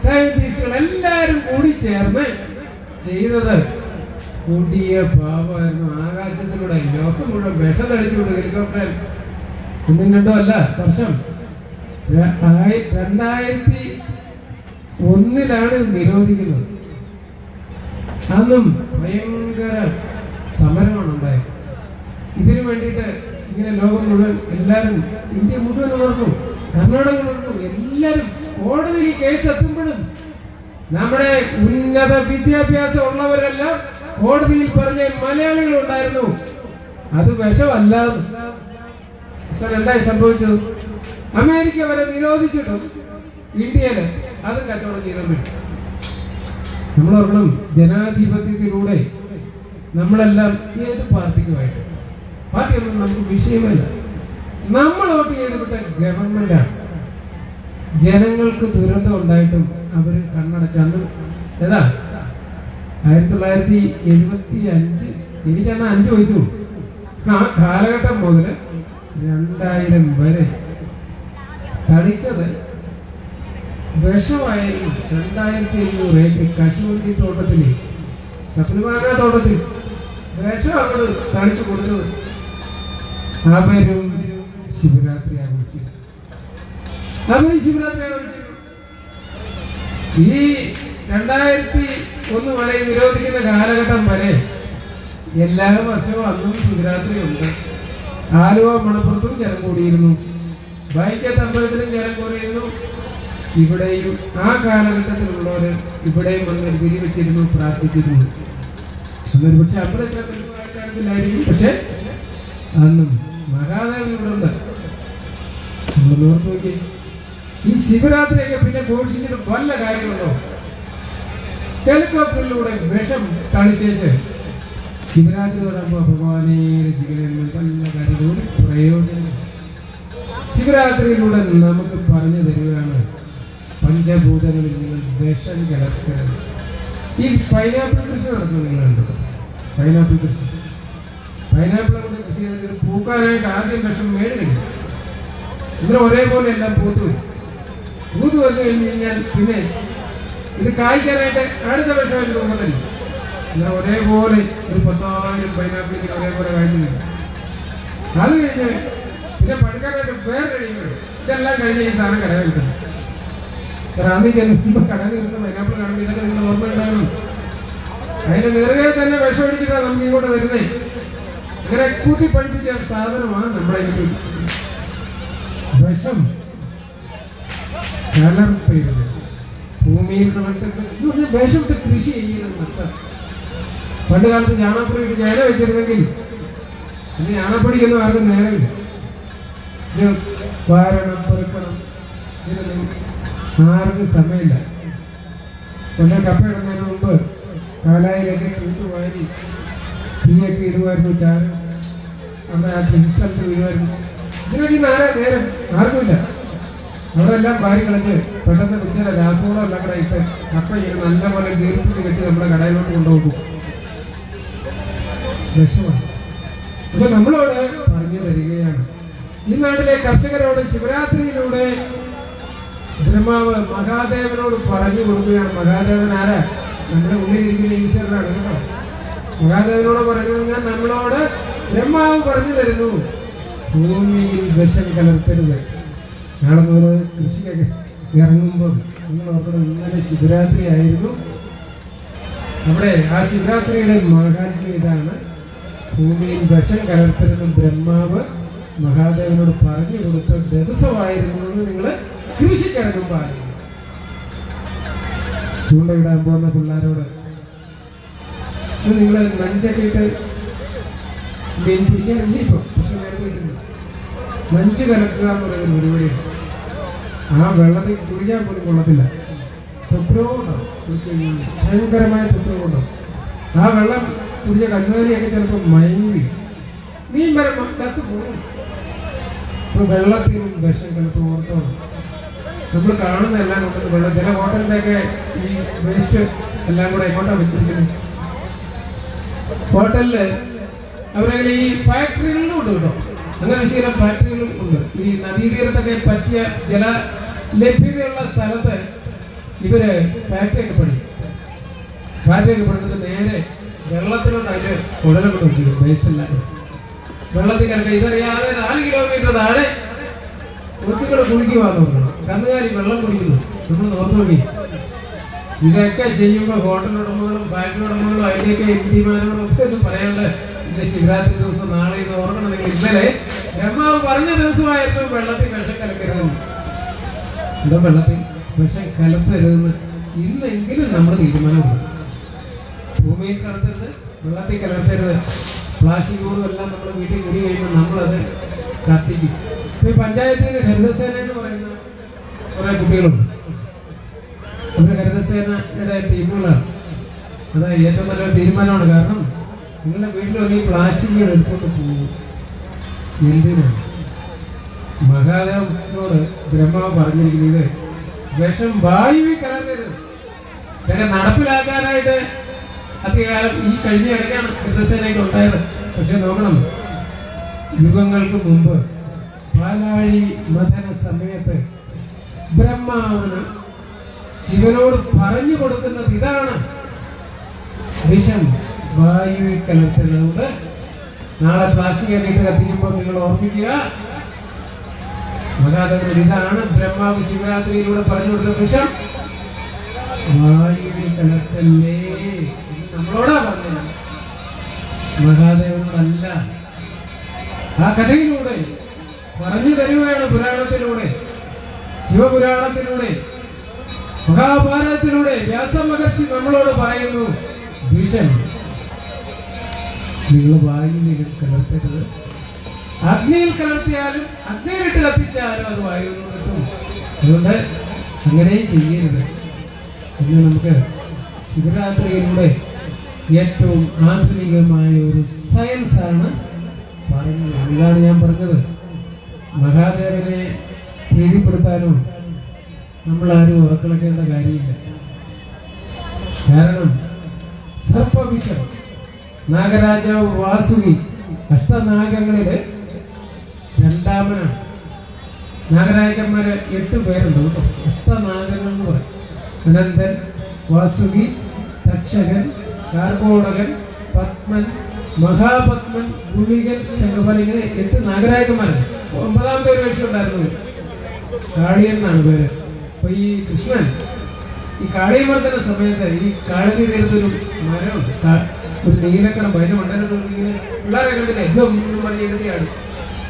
Speaker 1: സയന്റിസ്റ്റുകൾ എല്ലാവരും കൂടി ചേർന്ന് ചെയ്തത് കൂടിയ പാപമായിരുന്നു. ആകാശത്തിലൂടെ ലോകം മുഴുവൻ വിഷം തളിച്ചുകൊണ്ട് ഹെലികോപ്റ്ററിൽ 1-2 അല്ല വർഷം 2001 നിരോധിക്കുന്നത്. അന്നും ഭയങ്കര സമരമാണ് ഉണ്ടായത്. ഇതിനു വേണ്ടിയിട്ട് ഇങ്ങനെ ലോകം മുഴുവൻ എല്ലാവരും, ഇന്ത്യ മുഴുവൻ ഓർക്കും, കർണാടക ഓർക്കും, എല്ലാവരും കോടതിയിൽ കേസ് എത്തുമ്പോഴും നമ്മുടെ ഉന്നത വിദ്യാഭ്യാസം ഉള്ളവരെല്ലാം കോടതിയിൽ പറഞ്ഞ മലയാളികൾ ഉണ്ടായിരുന്നു അത് വിഷമല്ല. എന്തായി സംഭവിച്ചത്? അമേരിക്ക വരെ നിരോധിച്ചിട്ടും ഇന്ത്യയില് അതും കച്ചവടം ചെയ്തു. നമ്മളോർക്കണം, ജനാധിപത്യത്തിലൂടെ നമ്മളെല്ലാം ഏത് പാർട്ടിക്കുമായിട്ട്, പാർട്ടിയൊന്നും നമുക്ക് വിഷയമല്ല, നമ്മൾ വോട്ട് ചെയ്തുവിട്ട ഗവൺമെന്റാണ്. ജനങ്ങൾക്ക് ദുരന്തം ഉണ്ടായിട്ടും അവര് കണ്ണടച്ചന്ന് ഏതാ 1975, എനിക്കന്ന് 5 വയസ്സും. ആ കാലഘട്ടം മുതൽ 2000 വരെ തളിച്ചത് വിഷമായിരുന്നു. 2500 ഏക്കർ കശുവണ്ടി തോട്ടത്തില്, കപ്പലുമാങ്ങ തോട്ടത്തിൽ വിഷം അങ്ങോട്ട് തളിച്ചു കൊടുത്തത്. അവരും ശിവരാത്രി ആഘോഷിച്ചു. ഈ 2001 വരെ നിരോധിക്കുന്ന കാലഘട്ടം വരെ എല്ലാ വർഷവും അന്നും ശിവരാത്രി ഉണ്ട്. ആലുവ മണപ്പുറത്തും ജനം കൂടിയിരുന്നു, വൈക്കത്ത് അമ്പലത്തിലും ജനം കൂടിയിരുന്നു. ഇവിടെയും ആ കാലഘട്ടത്തിലുള്ളവര് ഇവിടെയും വന്ന് പിരിവെച്ചിരുന്നു, പ്രാർത്ഥിച്ചിരുന്നു. അന്നൊരു പക്ഷെ അമ്പലത്തിലായിരിക്കും, പക്ഷെ അന്നും മഹാദേവൻ ഇവിടെ ഉണ്ട്. നമ്മൾ ഓർത്ത് നോക്കി, ഈ ശിവരാത്രിയൊക്കെ പിന്നെ ഘോഷിച്ചിട്ട് വല്ല കാര്യമുണ്ടോ? ഹെലികോപ്റ്ററിലൂടെ വിഷം തളിച്ചേച്ച് ശിവരാത്രി പറയുമ്പോൾ ഭഗവാനെ രചിക്കുന്ന വല്ല കാര്യങ്ങളും പ്രയോജനം. ശിവരാത്രിയിലൂടെ നമുക്ക് പറഞ്ഞു തരികയാണ്, പഞ്ചഭൂതങ്ങളിൽ നിങ്ങൾ വിഷം കലർത്തരുത്. ഈ പൈനാപ്പിൾ കൃഷി നടത്തുന്നത് നിങ്ങൾ കണ്ടോ? പൈനാപ്പിൾ കൃഷി, പൈനാപ്പിൾ കൊണ്ട് കൃഷി ചെയ്തിട്ട് പൂക്കാനായിട്ട് ആദ്യം വിഷം മേടിക്കും. ഇങ്ങനെ ഒരേപോലെ എല്ലാം പൂത്തു വരും. പൂത്ത് വന്നു കഴിഞ്ഞ് കഴിഞ്ഞാൽ പിന്നെ ഇത് കായ്ക്കാനായിട്ട് അടുത്ത വിഷമായിട്ട് തോന്നത്തില്ല. ഇങ്ങനെ ഒരേപോലെ ഒരു 10,000 പൈനാപ്പിൾ ഒരേപോലെ കായ്ക്കുന്നില്ല. അത് കഴിഞ്ഞ് പിന്നെ പഴുക്കാനായിട്ട് വേറെ കഴിയുമ്പോൾ ഇതെല്ലാം കഴിഞ്ഞ് ഈ സാധനം കടയിൽ കിട്ടുന്നു. റാന്നി ചെല്ലുമ്പോൾ കടയിൽ കിട്ടുന്ന പൈനാപ്പിൾ കാണുമ്പോൾ ഇതൊക്കെ നിങ്ങൾ ഓർമ്മ ഉണ്ടാകണം. അതിന്റെ നിറയെ തന്നെ വിഷം അടിച്ചിട്ടാണ് നമുക്ക് ഇങ്ങോട്ട് വരുന്നേ. അങ്ങനെ കൂട്ടി പഠിപ്പിച്ച സാധനമാണ് നമ്മളെ വിഷം കലർത്തരുത്. ഭൂമിയിൽ വിഷമിട്ട് കൃഷി ചെയ്യുന്നത് നിർത്താം. പണ്ട് കാലത്ത് ചാണകപ്പൊടി ഇട്ട് ചേന വെച്ചിരുന്നെങ്കിൽ ഇത് ചാണകപ്പൊടിക്കൊന്നും ആർക്കും നേരമില്ല. ഇത് വാരണം, പെറുക്കണം, ഇതിനൊന്നും ആർക്കും സമയമില്ല. ഒന്ന് കപ്പ ഇടുന്നതിന് മുമ്പ് കാലായിലേക്ക് തൂത്തുവാരി തീയൊക്കെ ഇടുമായിരുന്നു, ചാരം അന്ന് ആ സ്ഥലത്ത് വീഴുമായിരുന്നു. ഇതിനൊക്കെ നേരം ആർക്കുമില്ല. അവരെല്ലാം പാരി കളിച്ച് പെട്ടെന്ന് ഉച്ചയുടെ രാസവളം എല്ലാം കൂടെ ഇട്ട് കപ്പ നല്ലപോലെ ദീർഘിച്ച് കെട്ടി നമ്മുടെ കടയിലോട്ട് കൊണ്ടുപോകും. വിഷമാണ്. അപ്പൊ നമ്മളോട് പറഞ്ഞു തരികയാണ്, ഈ നാട്ടിലെ കർഷകരോട് ശിവരാത്രിയിലൂടെ ബ്രഹ്മാവ് മഹാദേവനോട് പറഞ്ഞു കൊടുക്കുകയാണ്. മഹാദേവൻ ആരാ? നമ്മുടെ ഉള്ളിലിരിക്കുന്ന ഈശ്വരനാണ് കേട്ടോ. മഹാദേവനോട് പറഞ്ഞു കഴിഞ്ഞാൽ നമ്മളോട് ബ്രഹ്മാവ് പറഞ്ഞു തരുന്നു, ഭൂമിയിൽ വിഷം കലർത്തരുത്. നാളെ നമ്മൾ കൃഷിക്കൊക്കെ ഇറങ്ങുമ്പോൾ നിങ്ങൾ ഓർക്കണം, ഇന്നലെ ശിവരാത്രി ആയിരുന്നു. അവിടെ ആ ശിവരാത്രിയുടെ മഹാത്മ്യം ഇതാണ്, ഭൂമിയിൽ വിഷം കലർത്തരുത് ബ്രഹ്മാവ് മഹാദേവനോട് പറഞ്ഞു കൊടുത്ത ദിവസമായിരുന്നു എന്ന് നിങ്ങൾ കൃഷിക്കിറങ്ങുമ്പോൾ അറിയുന്നു. ചൂണ്ടയിടാൻ പോകുന്ന പിള്ളേരോട് നിങ്ങൾ മഞ്ചൊക്കെ ഇട്ട് മീൻ പിടിക്കാറില്ല ഇപ്പൊ, പക്ഷെ നേരത്തെ ഇട്ടില്ല. മഞ്ച് കലക്കുക എന്ന് പറയുന്ന പരിപാടിയാണ്. ആ വെള്ളത്തിൽ കുടിക്കാൻ പോലും കൊള്ളത്തില്ല, തൊത്രവുണ്ടാവും. ഭയങ്കരമായ തൊത്രവുണ്ടാവും. ആ വെള്ളം കുടിച്ച കന്നുകാലിയൊക്കെ ചിലപ്പോൾ മയങ്ങി മീൻ വരെ ചത്തു പോകും. ഇപ്പൊ വെള്ളത്തിനും വിഷം ചിലപ്പോൾ ഓർത്തോണം. നമ്മൾ കാണുന്ന എല്ലാം കൊണ്ടത് വെള്ളം. ചില ഹോട്ടലിൻ്റെയൊക്കെ ഈ വേസ്റ്റ് എല്ലാം കൂടെ എങ്ങോട്ടാണ് വെച്ചിരിക്കുന്നത്? ഹോട്ടലില് അവരെ ഈ ഫാക്ടറികളിലും ഉണ്ട് കേട്ടോ. അങ്ങനെ ചില ഫാക്ടറികളും ഉണ്ട്. ഈ നദീതീരത്തൊക്കെ പറ്റിയ ജല ലഭ്യതയുള്ള സ്ഥലത്ത് ഇവര് ഫാക്ടറിയൊക്കെ പഠിക്കും. ഫാക്ടറിയൊക്കെ പഠിച്ചിട്ട് നേരെ വെള്ളത്തിലോട്ട് അതിന്റെ കുടലം കൊണ്ട് വെച്ചിരിക്കും. വേസ്റ്റ് എല്ലാം വെള്ളത്തിൽ കിടക്കുക. ഇതറിയാതെ 4 കിലോമീറ്റർ താഴെ കൊച്ചുകൾ കുടിക്കുവാന്ന് പറഞ്ഞു. കന്നുകാലി വെള്ളം കുടിക്കുന്നു. നമ്മൾ നോർത്തു നോക്കി. ഇതൊക്കെ ചെയ്യുമ്പോൾ ഹോട്ടൽ ഉടമകളും ഫാക്ടറി ഉടമകളും അതിൻ്റെയൊക്കെ എംപിമാരോടും ഒക്കെ ഒന്ന് പറയാണ്ട്, ഇന്ന് ശിവരാത്രി ദിവസം നാളെ ഇത് ഓർക്കണം. നിങ്ങൾ ഇന്നലെ ബ്രഹ്മാവ് പറഞ്ഞ ദിവസമായിരുന്നു വെള്ളത്തിൽ വിഷം കലക്കരുതെന്ന്. എന്താ വെള്ളത്തിൽ വിഷം കലർത്തരുതെന്ന് ഇന്നെങ്കിലും നമ്മൾ തീരുമാനമുണ്ട്. ഭൂമിയിൽ കലർത്തരുത്, വെള്ളത്തിൽ കലർത്തരുത്. പ്ലാസ്റ്റിക്കോടും എല്ലാം നമ്മൾ വീട്ടിൽ കുടി കഴിയുമ്പോൾ നമ്മളത് കത്തിക്കും. ഇപ്പൊ ഈ പഞ്ചായത്തിൽ ഹരിതസേന എന്ന് പറയുന്ന കുറെ കുട്ടികളുണ്ട്. അവര് ഹരിതസേനയുടെ ടീമുകളാണ്. അത് ഏറ്റവും നല്ലൊരു തീരുമാനമാണ്. കാരണം നിങ്ങളുടെ വീട്ടിലൊക്കെ ഈ പ്ലാസ്റ്റിക്കുകൾ എടുത്തോണ്ട് പോകും. എന്തിനാണ്? മഹാദേവനോട് ബ്രഹ്മാവ് പറഞ്ഞിരിക്കുന്നത് വിഷം വായുവിൽ കലർത്തരുത്. ഇതൊക്കെ നടപ്പിലാക്കാനായിട്ട് അധികാരം ഈ കഴിഞ്ഞ ഇടയ്ക്കാണ് ഹരിതസേനയൊക്കെ ഉണ്ടായത്. പക്ഷെ നോക്കണം, യുഗങ്ങൾക്ക് മുമ്പ് പാലാഴി മഥന സമയത്ത് ബ്രഹ്മാവിന് ശിവനോട് പറഞ്ഞു കൊടുക്കുന്നത് ഇതാണ്, വിഷം വായുവിൽ കലർത്തുന്നത്. നാളെ പ്ലാസ്റ്റിക് ഇട്ട് കത്തിക്കുമ്പോൾ നിങ്ങൾ ഓർമ്മിക്കുക, മഹാദേവൻ ഇതാണ് ബ്രഹ്മാവ് ശിവരാത്രിയിലൂടെ പറഞ്ഞു കൊടുത്ത വിഷം വായുവിൽ കലർത്തല്ലേ. നമ്മളോടാ പറഞ്ഞത്, മഹാദേവനോടല്ല. ആ കഥയിലൂടെ പറഞ്ഞു തരുകയാണ്. പുരാണത്തിലൂടെ, ശിവപുരാണത്തിലൂടെ, മഹാഭാരതത്തിലൂടെ വ്യാസമഹർഷി നമ്മളോട് പറയുന്നു, വിഷം നിങ്ങൾ വായുവിൽ കലർത്തരുത്. അഗ്നിയിൽ കലർത്തിയാലും അഗ്നിയിലിട്ട് കത്തിച്ചാലും അത് വായുവിൽ കിട്ടും. അതുകൊണ്ട് അങ്ങനെയും ചെയ്യരുത് എന്ന് നമുക്ക് ശിവരാത്രിയിലൂടെ ഏറ്റവും ആധുനികമായ ഒരു സയൻസാണ് പറയുന്നത്. ഇതാണ് ഞാൻ പറഞ്ഞത്. മഹാദേവനെ പ്രീതിപ്പെടുത്താനോ നമ്മളാരും ഉറക്കളക്കേണ്ട കാര്യമില്ല. കാരണം സർപ്പവിഷം, നാഗരാജാവ് വാസുകി അഷ്ടനാഗങ്ങളില് 2ാമനാണ്. നാഗരാജന്മാര് 8 പേരുണ്ട് കേട്ടോ. അഷ്ടനാഗങ്ങൾ എന്ന് പറയും. അനന്തൻ, വാസുകി, തക്ഷകൻ, കാർഗോടകൻ, പത്മൻ, മഹാപത്മൻ, ഗുളികൻ, ശംഖുപൻ, ഇങ്ങനെ 8 നാഗരാജന്മാരുണ്ട്. 9ാമത്തെ ഒരു വേഷം ഉണ്ടായിരുന്നു, കാളിയൻ എന്നാണ് പേര്. അപ്പൊ ഈ കൃഷ്ണൻ ഈ കാളിയമർദ്ദന സമയത്ത് ഈ കാളി തീരത്തൊരു മരമുണ്ട്, ഒരു നീലക്കടം. അതിന് മണ്ടനോട് ഇങ്ങനെ പിള്ളേരെ കണ്ടില്ലേ, എന്നും പറഞ്ഞ് എഴുതിയാണ്.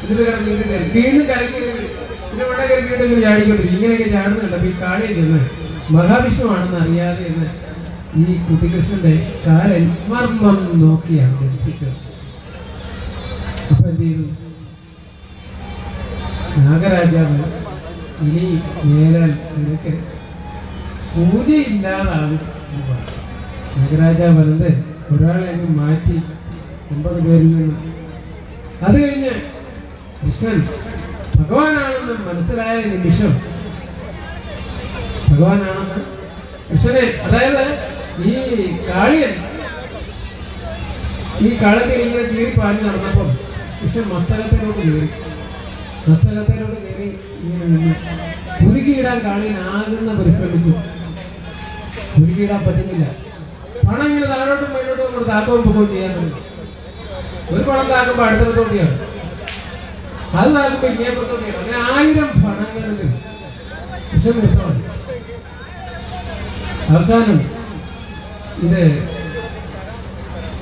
Speaker 1: ഇതിന്റെ കിടന്ന് വീണ്ടും കരക്കി പിന്നെ വെള്ളം കരക്കിയിട്ട് ഇങ്ങനെ ചാടിക്കൊണ്ടിരിക്കും. ഇങ്ങനെയൊക്കെ ചാടുന്നുണ്ട്. അപ്പൊ ഈ കാളിയെ ചെന്ന് മഹാവിഷ്ണുവാണെന്ന് അറിയാതെ എന്ന് ഈ കുട്ടികൃഷ്ണന്റെ കാലൻ മർമ്മം നോക്കിയാണ് ദർശിച്ചത്. അപ്പൊ എന്ത് ചെയ്തു? നാഗരാജാവ് ഇനി നേരാൽ നിനക്ക് പൂജയില്ലാതാവും. നാഗരാജാവ് പറഞ്ഞത് ഒരാളെ അങ്ങ് മാറ്റി 50 പേരിൽ നിന്ന്. അത് കഴിഞ്ഞ് കൃഷ്ണൻ ഭഗവാനാണെന്ന് മനസ്സിലായ നിമിഷം ഭഗവാനാണെന്ന് കൃഷ്ണനെ, അതായത് ഈ കാളിയൻ ഈ കാളത്തിൽ ഇങ്ങനെ കീറി പാഞ്ഞു നടന്നപ്പം കൃഷ്ണൻ മസ്തകത്തിലോട്ട് കയറി ഇങ്ങനെ നിന്ന് കുരുക്കിയിടാൻ കാളിയനാകുന്ന പരിശ്രമിച്ചു. കുരുക്കിയിടാൻ പറ്റുന്നില്ല. പണം ഇങ്ങനെ താഴോട്ടും മേലോട്ടും നമ്മൾ താക്കവും പൊക്കവും ചെയ്യാൻ പറ്റും. ഒരു പണം താക്കുമ്പോൾ അടുത്തടുത്തോട്ടിയാണ്, അത് താക്കുമ്പോൾ ഇങ്ങേപ്പുറത്തോട്ടിയാണ്. അങ്ങനെ 1000 പണങ്ങളിൽ കൃഷ്ണൻ നിർത്തമാണ്. അവസാനം ഇത്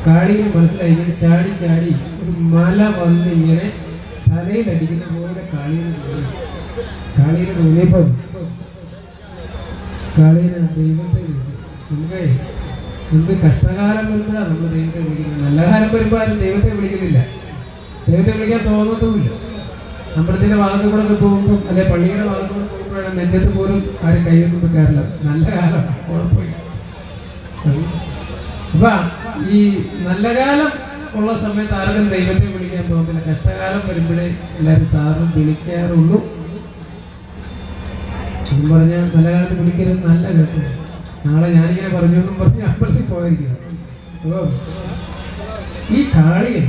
Speaker 1: കാളിന് മനസ്സിലായി. ഇങ്ങനെ ചാടി ചാടി ഒരു മല വന്ന് ഇങ്ങനെ തലയിലടിക്കുന്ന പോലെ കാളിന് തോന്നിയപ്പം കാളിന് ദൈവത്തെ വിളിക്കും. നമുക്ക് കഷ്ടകാലം വരുമ്പോഴാണ് നമ്മൾ ദൈവത്തെ വിളിക്കുന്നത്. നല്ല കാലം വരുമ്പോൾ ആരും ദൈവത്തെ വിളിക്കുന്നില്ല. ദൈവത്തെ വിളിക്കാൻ തോന്നത്തുമില്ല. അമ്പലത്തിന്റെ ഭാഗത്തുകൂടെ പോകുമ്പോൾ അല്ലെ പള്ളിയുടെ ഭാഗത്തുകൂടെ പോകുമ്പോഴാണ് നെഞ്ചത്ത് പോലും ആരും കൈയൊന്നും വെക്കാറില്ല. നല്ല കാലം കുഴപ്പമില്ല. അപ്പൊ ഈ നല്ല കാലം ഉള്ള സമയത്ത് ആർക്കും ദൈവത്തെ വിളിക്കാൻ തോന്നില്ല. കഷ്ടകാലം വരുമ്പോഴേ എല്ലാവരും സാറിനും വിളിക്കാറുള്ളൂ. പറഞ്ഞ നല്ല കാലത്ത് വിളിക്കരുത്, നല്ല കേട്ടു. നാളെ ഞാനിങ്ങനെ പറഞ്ഞു എന്നും പറഞ്ഞ് അമ്പലത്തിൽ പോയിരിക്കുന്നു. അപ്പോ ഈ കാളിയൻ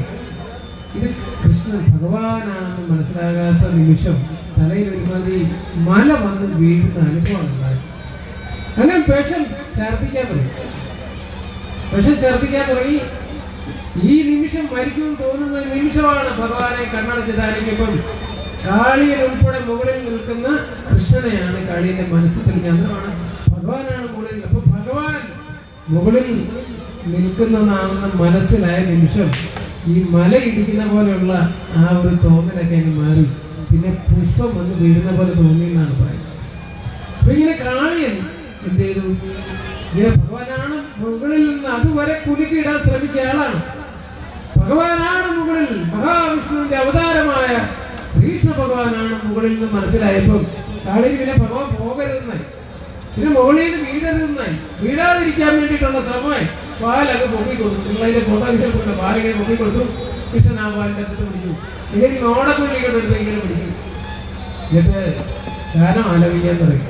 Speaker 1: ഇത് കൃഷ്ണൻ ഭഗവാനാണെന്ന് മനസ്സിലാകാത്ത നിമിഷം തലയിൽ ഒരുമാതിരി മല വന്ന് വീഴുന്ന അനുഭവം ഉണ്ടായി. അങ്ങനെ വിഷം ഛർദ്ദിക്കാൻ തുടങ്ങി. ഈ നിമിഷം മരിക്കുമെന്ന് തോന്നുന്ന നിമിഷമാണ് ഭഗവാനെ കണ്ണടച്ച് ധാരിക്കുമ്പം കാളിയൻ ഉൾപ്പെടെ മുകളിൽ നിൽക്കുന്ന കൃഷ്ണനെയാണ് കാളിയന്റെ മനസ്സിൽ തെളിഞ്ഞതാണ്. ഭഗവാനാണ് മുകളിൽ. അപ്പൊ ഭഗവാൻ മുകളിൽ നിൽക്കുന്നതാണെന്ന് മനസ്സിലായ നിമിഷം ഈ മല ഇടിക്കുന്ന പോലെയുള്ള ആ ഒരു തോന്നലൊക്കെ അങ്ങ് മാറി. പിന്നെ പുഷ്പം വന്ന് വീഴുന്ന പോലെ തോന്നിയെന്നാണ് പറയുന്നത്. അപ്പൊ ഇങ്ങനെ കാളിയൻ എന്ത് ചെയ്തു? ഇങ്ങനെ ഭഗവാനാണ് മുകളിൽ നിന്ന് അതുവരെ കുലുക്കിയിടാൻ ശ്രമിച്ച ആളാണ്. ഭഗവാനാണ് മുകളിൽ, മഹാവിഷ്ണുവിന്റെ അവതാരമായ ശ്രീകൃഷ്ണ ഭഗവാനാണ് മുകളിൽ നിന്ന് മനസ്സിലായപ്പോൾ കാളിന് പിന്നെ ഭഗവാൻ പോകരുതെന്നായി, പിന്നെ മുകളിൽ നിന്ന് വീഴരുതെന്നായി. വീഴാതിരിക്കാൻ വേണ്ടിയിട്ടുള്ള ശ്രമമായി പാലൊക്കെ പൊക്കിക്കൊടുത്തു. നിങ്ങളതിന്റെ ഫോട്ടോഗ്രാഫിന്റെ പാലിനെ പൊക്കിക്കൊടുത്തു. കൃഷ്ണൻ ആ പാലിന്റെ അടുത്ത് പിടിച്ചു. ഇങ്ങനെ നോടക്കുള്ളിക്കൊണ്ടെടുത്ത് ഇങ്ങനെ പിടിക്കും. എന്നിട്ട് ഗാനം ആലപിക്കാൻ തുടങ്ങി.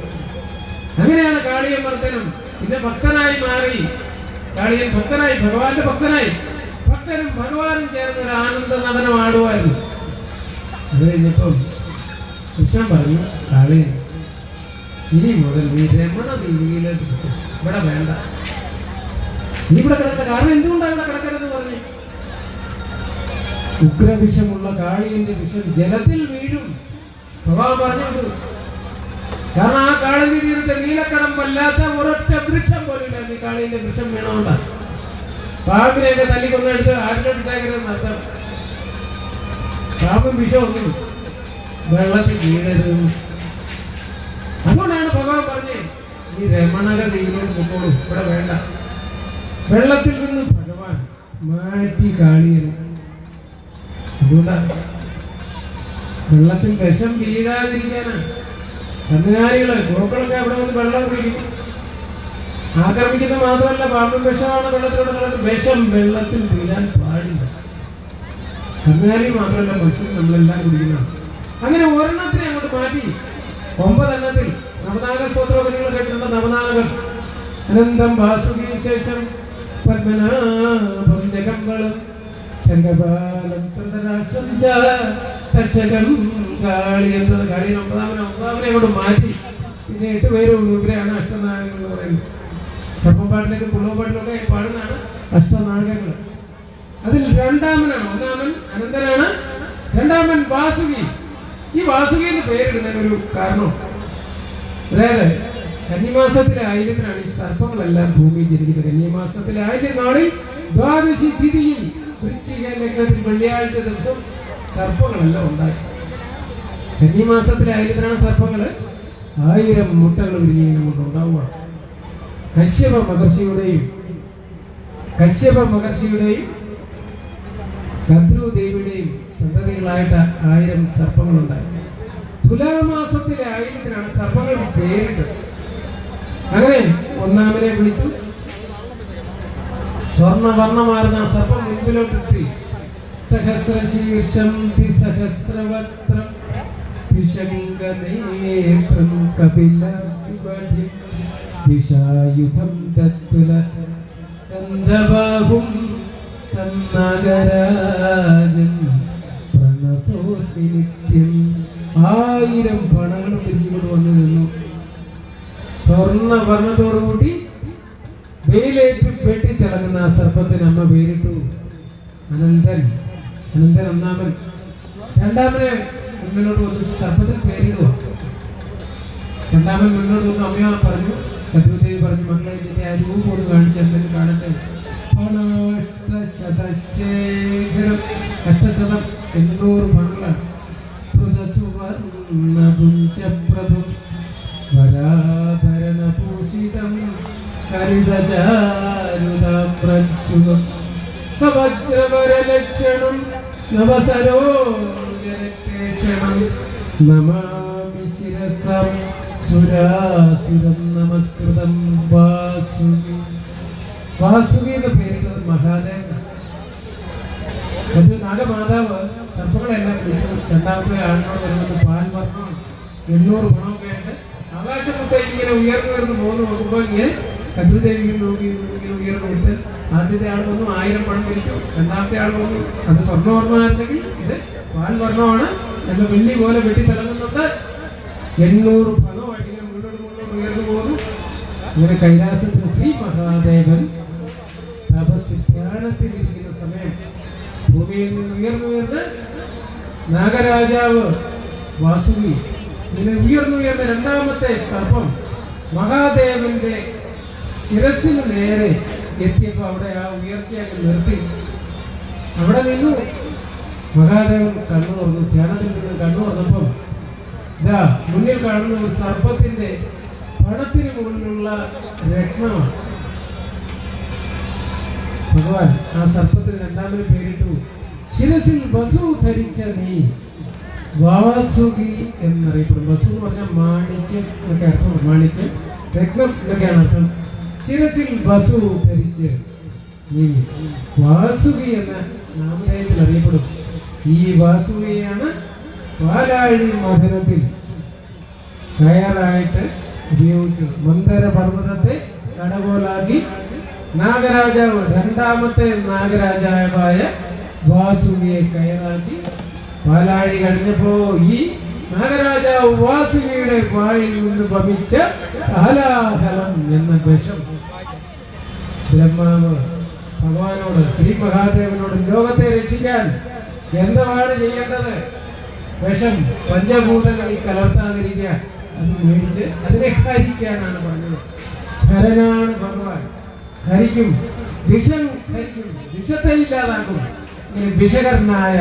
Speaker 1: അങ്ങനെയാണ് കാളിയൻ വർദ്ധനം. പിന്നെ ഭക്തനായി മാറി. കാളിയൻ ഭക്തനായി, ഭഗവാന്റെ ഭക്തനായി. ഭക്തനും ഭഗവാനും ചേർന്ന് ഒരു ആനന്ദ നടനം ആടുമായിരുന്നു. അത് കഴിഞ്ഞപ്പം കൃഷ്ണൻ പറഞ്ഞു, കാളിയൻ ഇനി മുതൽ നീ രമണ ദേവിയിലോട്ട് ഇവിടെ വേണ്ട, നീ ഇവിടെ കിടക്ക. കാരണം എന്തുകൊണ്ടാണ് ഇവിടെ കിടക്കരുതെന്ന് പറഞ്ഞു? ഉഗ്രവിഷമുള്ള കാളിയന്റെ വിഷം ജലത്തിൽ വീഴും ഭഗവാൻ പറഞ്ഞിട്ട്. കാരണം ആ കാളിന്റെ തീരത്തെ നീലക്കടമ്പല്ലാത്ത ഒരൊറ്റ വൃക്ഷം പോലില്ലായിരുന്നു. ഈ കാളിന്റെ വൃക്ഷം വീണോണ്ട പാമ്പിനെയൊക്കെ തല്ലിക്കൊന്നെടുത്ത് ആട്ടിലോട്ടിട്ടേക്കരുതെന്ന് അർത്ഥം. പാമ്പും വിഷം ഒന്നും വെള്ളത്തിൽ വീഴരുത്. അതുകൊണ്ടാണ് ഭഗവാൻ പറഞ്ഞേ, ഈ രമണക ദൈവം പൊക്കോളൂ, ഇവിടെ വേണ്ട. വെള്ളത്തിൽ നിന്ന് ഭഗവാൻ മാറ്റി കാളിയത്. അതുകൊണ്ടാണ് വെള്ളത്തിൽ വിഷം വീഴാതിരിക്കാനാണ്. കന്നുകാലികള് ഗോക്കളൊക്കെ അവിടെ വന്ന് വെള്ളം കുടിക്കും. ആക്രമിക്കുന്ന മാത്രമല്ല, പാമ്പും വിഷമാണ് വെള്ളത്തിലോട്ട്. വിഷം വെള്ളത്തിൽ വീഴാൻ പാടില്ല. കന്നുകാലി മാത്രമല്ല, മനുഷ്യൻ നമ്മളെല്ലാം കുടിക്കുന്നതാണ്. അങ്ങനെ ഒരെണ്ണത്തിനെ അങ്ങോട്ട് മാറ്റി 9 എണ്ണത്തിൽ നവനാഗ സ്തോത്രമൊക്കെ നിങ്ങൾ കേട്ടിട്ടുണ്ട്. നവനാഗം അനന്തം വാസുകി ശേഷം പത്മനാഭം ജഗമ്പളം ശങ്കപാലം കാളി എന്നത് കാളിയെ 9ാമനെ അങ്ങോട്ട് മാറ്റി. പിന്നെ 8 പേരേ ഉള്ളൂ. ഇവരെയാണ് അഷ്ടനാഗങ്ങൾ എന്ന് പറയുന്നത്. സർപ്പപ്പാട്ടിലേക്ക് കുളവപ്പാട്ടിലൊക്കെ പാടുന്നതാണ് അഷ്ടനാഗങ്ങൾ. അതിൽ 2ാമനാണ്. 1ാമൻ അനന്തനാണ്, 2ാമൻ വാസുകി. ഈ വാസുകി എന്ന് പേരിടുന്നതിനൊരു കാരണം, അതായത് കന്നിമാസത്തിലെ 1000-നാണ് ഈ സർപ്പങ്ങളെല്ലാം ഭൂമിയിൽ ജനിക്കുന്നത്. കന്നിമാസത്തിലെ 1000 നാളിൽ ദ്വാദശി തിഥിയിൽ വൃശ്ചിക ലഗ്നത്തിൽ വെള്ളിയാഴ്ച ദിവസം സർപ്പങ്ങളെല്ലാം ഉണ്ടായി. കന്നിമാസത്തിലെ 1000-നാണ് സർപ്പങ്ങള് 1000 മുട്ടകൾ വിരിഞ്ഞിങ്ങനെ ഉണ്ടാവുകയാണ്. കശ്യപ മഹർഷിയുടെയും ഗദ്രു ദേവിയുടെയും സന്തതികളായിട്ട് 1000 സർപ്പങ്ങളുണ്ടായി. തുലാമാസത്തിലെ ആയിരത്തിനാണ് സർപ്പങ്ങൾ പേരിട്ടത്. അങ്ങനെ ഒന്നാമനെ വിളിച്ചു. സ്വർണ്ണവർണ്ണമാർന്ന സർപ്പം മുൻപിലോട്ടിട്ട് സഹസ്രശീർഷം സഹസ്രവക്ത്രം വിശങ്കനേത്രം കപിലശിവധി വിഷായുധം തത്തുല ചന്ദ്രബാഹും തന്നഗരാജൻ പ്രണതോസ്മി നിത്യം. 1000 പണങ്ങളും പിരിച്ചുകൊണ്ട് വന്നു നിന്നു. സ്വർണ്ണവർണ്ണത്തോടുകൂടി വെയിലേറ്റ് വെട്ടിത്തിളങ്ങുന്ന ആ സർപ്പത്തിന് അമ്മ പേരിട്ടു അനന്തൻ. അനന്തൻ ഒന്നാമൻ. രണ്ടാമനെ മുന്നിലോട്ട് വന്നു സർപ്പത്തിന് പേരിടുക. രണ്ടാമൻ മുന്നോട്ട് വന്നു. അമ്മ പറഞ്ഞു, ശത്രുദേവി പറഞ്ഞു, മക്കളെ ഇതിന്റെ ആ രൂപം ഒന്ന് കാണിച്ച് എന്തെങ്കിലും കാണട്ടെ. അഷ്ടശതം 800 പണങ്ങളാണ്. വരാഭരണഭൂഷിതം കരിതചാരുതാപ്രച്ഛുകം സവജ്രവരലക്ഷണം നവസരോജനകേശനം നമാമി ശിരസം സുരാസുരം നമസ്കൃതം വാസുകി. വാസുകി എന്ന് പേരിട്ടത് മഹാദേവൻ. അത് നാഗമാതാവ് സർപ്പങ്ങളെല്ലാം വിളിച്ചു. രണ്ടാമത്തെ ആളിനോട് വരുന്നത് പാൽവർണ്ണം 800 പണമൊക്കെ ആയിട്ട് ആകാശമൊക്കെ ഇങ്ങനെ ഉയർന്നു പോകുന്നു. നോക്കുമ്പോൾ ഇങ്ങനെ ശത്രുദേവി നോക്കി ഇങ്ങനെ ഉയർന്നു കൊടുത്ത് ആദ്യത്തെ ആൾ വന്നു 1000 പണം വിളിച്ചു. രണ്ടാമത്തെ ആൾ വന്നു അത് സ്വർണ്ണവർണ്ണമായിരുന്നെങ്കിൽ ഇത് പാൽവർണ്ണമാണ്. നല്ല വെള്ളി പോലെ വെട്ടിത്തിളങ്ങുന്നുണ്ട്. 800 പണമായിട്ട് ഇങ്ങനെ മുന്നോട്ട് ഉയർന്നു പോകുന്നു. ഇങ്ങനെ കൈലാസത്തിൽ ശ്രീ മഹാദേവൻ തപസ് ധ്യാനത്തിലിരിക്കുന്ന സമയം ഭൂമിയിൽ നിന്ന് ഉയർന്ന് നാഗരാജാവ് വാസുകി ഇങ്ങനെ ഉയർന്ന രണ്ടാമത്തെ സർപ്പം മഹാദേവന്റെ ശിരസിന് നേരെ എത്തിയപ്പോ അവിടെ ആ ഉയർച്ചയൊക്കെ നിർത്തി. അവിടെ നിന്നു മഹാദേവൻ കണ്ണു തുറന്നു. ധ്യാനത്തിൽ നിന്ന് കണ്ണു തുറന്നപ്പം ഇതാ മുന്നിൽ കാണുന്ന ഒരു സർപ്പത്തിന്റെ പണത്തിന് മുകളിലുള്ള രത്നമാണ്. ഭഗവാൻ ആ സർപ്പത്തിന് രണ്ടാമത് പേരിട്ടു ശിരസിൽ വസു ധരിച്ച നീ വാസുകി എന്നറിയപ്പെടും. വസു എന്ന് പറഞ്ഞാൽ മാണിക്യം എന്നൊക്കെ അർത്ഥം. മാണിക്യം രത്നം എന്നൊക്കെയാണ് അർത്ഥം. ശിരസിൽ വസു ധരിച്ച് നീ വാസുകി എന്ന നാമധേയത്തിൽ അറിയപ്പെടും. ഈ വാസുകിയാണ് പാലാഴി മഥനത്തിൽ കയറായിട്ട് ഉപയോഗിച്ചത്. മന്ദര പർവ്വതത്തെ കടകോലാക്കി നാഗരാജാവ് രണ്ടാമത്തെ നാഗരാജാവായ വാസുകിയെ കയറാക്കി പാലാഴി കഴിഞ്ഞപ്പോ ഈ നാഗരാജാവ് വാസുകിയുടെ വായിൽ നിന്ന് ഭമിച്ച ഹലാഹലം എന്ന വിഷം ബ്രഹ്മാവ് ഭഗവാനോട് ശ്രീ മഹാദേവനോട് ലോകത്തെ രക്ഷിക്കാൻ എന്താണ് ചെയ്യേണ്ടത്? വിഷം പഞ്ചഭൂതങ്ങളിൽ കലർത്താതിരിക്കുക, അത് മേടിച്ച് അതിനെ ഹരിക്കാനാണ് പറഞ്ഞത്. ഹരനാണ് ഭഗവാൻ. ഹരിക്കും, വിഷം ഹരിക്കും, വിഷത്തെ ഇല്ലാതാക്കും. ഇങ്ങനെ വിഷകരനായ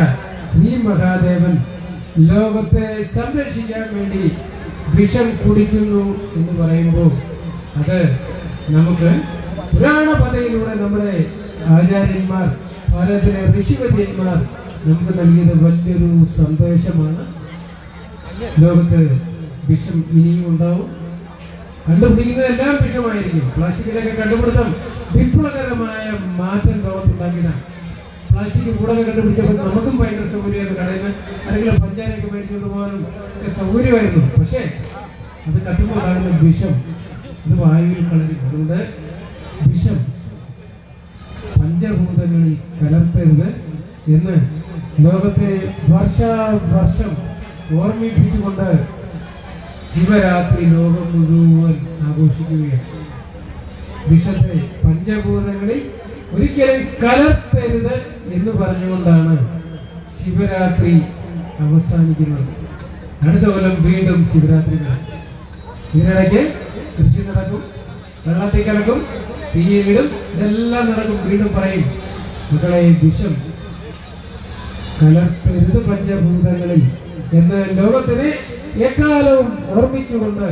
Speaker 1: ശ്രീ മഹാദേവൻ ലോകത്തെ സംരക്ഷിക്കാൻ വേണ്ടി വിഷം കുടിക്കുന്നു എന്ന് പറയുമ്പോൾ അത് നമുക്ക് പുരാണകഥയിലൂടെ നമ്മുടെ ആചാര്യന്മാർ, ഭാരതത്തിലെ ഋഷിവര്യന്മാർ നമുക്ക് നൽകിയത് വലിയൊരു സന്ദേശമാണ്. ലോകത്ത് വിഷം ഇനിയും ഉണ്ടാവും. കണ്ടുപിടിക്കുന്നതെല്ലാം വിഷമായിരിക്കും. പ്ലാസ്റ്റിക്കിലൊക്കെ കണ്ടുപിടുത്തം വിപ്ലവകരമായ മാറ്റം ലോകത്തുണ്ടാക്കിയതാണ്. പ്ലാസ്റ്റിക് കൂടൊക്കെ കണ്ടുപിടിച്ചപ്പോൾ നമുക്കും ഭയങ്കര സൗകര്യമായിരുന്നു. കടയിൽ നിന്ന് അല്ലെങ്കിൽ പഞ്ചാരയൊക്കെ മേടിച്ചുകൊണ്ട് പോകാനും ഒക്കെ സൗകര്യമായിരുന്നു. പക്ഷേ അത് കത്തുമ്പോഴാകുന്ന വിഷം അത് വായുവിൽ കളരും. അതുകൊണ്ട് വിഷം പഞ്ചഭൂതങ്ങളിൽ കലർത്തരുത് എന്ന് ലോകത്തെ വർഷാവർഷം ഓർമ്മിപ്പിച്ചുകൊണ്ട് ശിവരാത്രി ലോകം മുഴുവൻ ആഘോഷിക്കുകയാണ്. വിഷത്തെ പഞ്ചഭൂതങ്ങളിൽ ഒരിക്കലും കലർത്തരുത് എന്ന് പറഞ്ഞുകൊണ്ടാണ് ശിവരാത്രി അവസാനിക്കുന്നത്. അടുത്ത കൊല്ലം വീണ്ടും ശിവരാത്രി. ഇതിനിടയ്ക്ക് കൃഷി നടക്കും, വെള്ളത്തിൽ കലക്കും, തീയിടും, ഇതെല്ലാം നടക്കും. വീണ്ടും പറയും, മക്കളെ വിഷം കലർത്തരുത് പഞ്ചഭൂതങ്ങളിൽ എന്ന് ലോകത്തിനെ എക്കാലവും ഓർമ്മിച്ചുകൊണ്ട്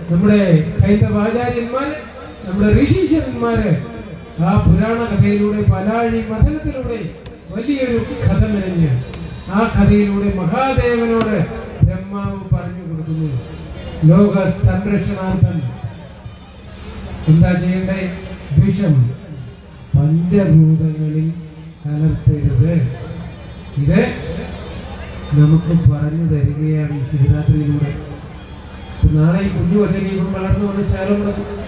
Speaker 1: നമ്മുടെ ഹൈന്ദവാചാര്യന്മാര്, നമ്മുടെ ഋഷീശ്വരന്മാര് ആ പുരാണ കഥയിലൂടെ പാലാഴി മഥനത്തിലൂടെ വലിയൊരു കഥ മെനഞ്ഞ് ആ കഥയിലൂടെ മഹാദേവനോട് ബ്രഹ്മാവ് പറഞ്ഞു കൊടുക്കുന്നു, ലോക സംരക്ഷണാർത്ഥം എന്താ ചെയ്യണ്ടേ? വിഷം പഞ്ചഭൂതങ്ങളിൽ കലർത്തരുത്. ഇത് നമുക്ക് പറഞ്ഞു തരികയാണ് ഈ ശിവരാത്രിയിലൂടെ. നാളെ ഈ കുഞ്ഞു കൊച്ചനെ ഇപ്പം വളർന്നു വന്ന് ശകലം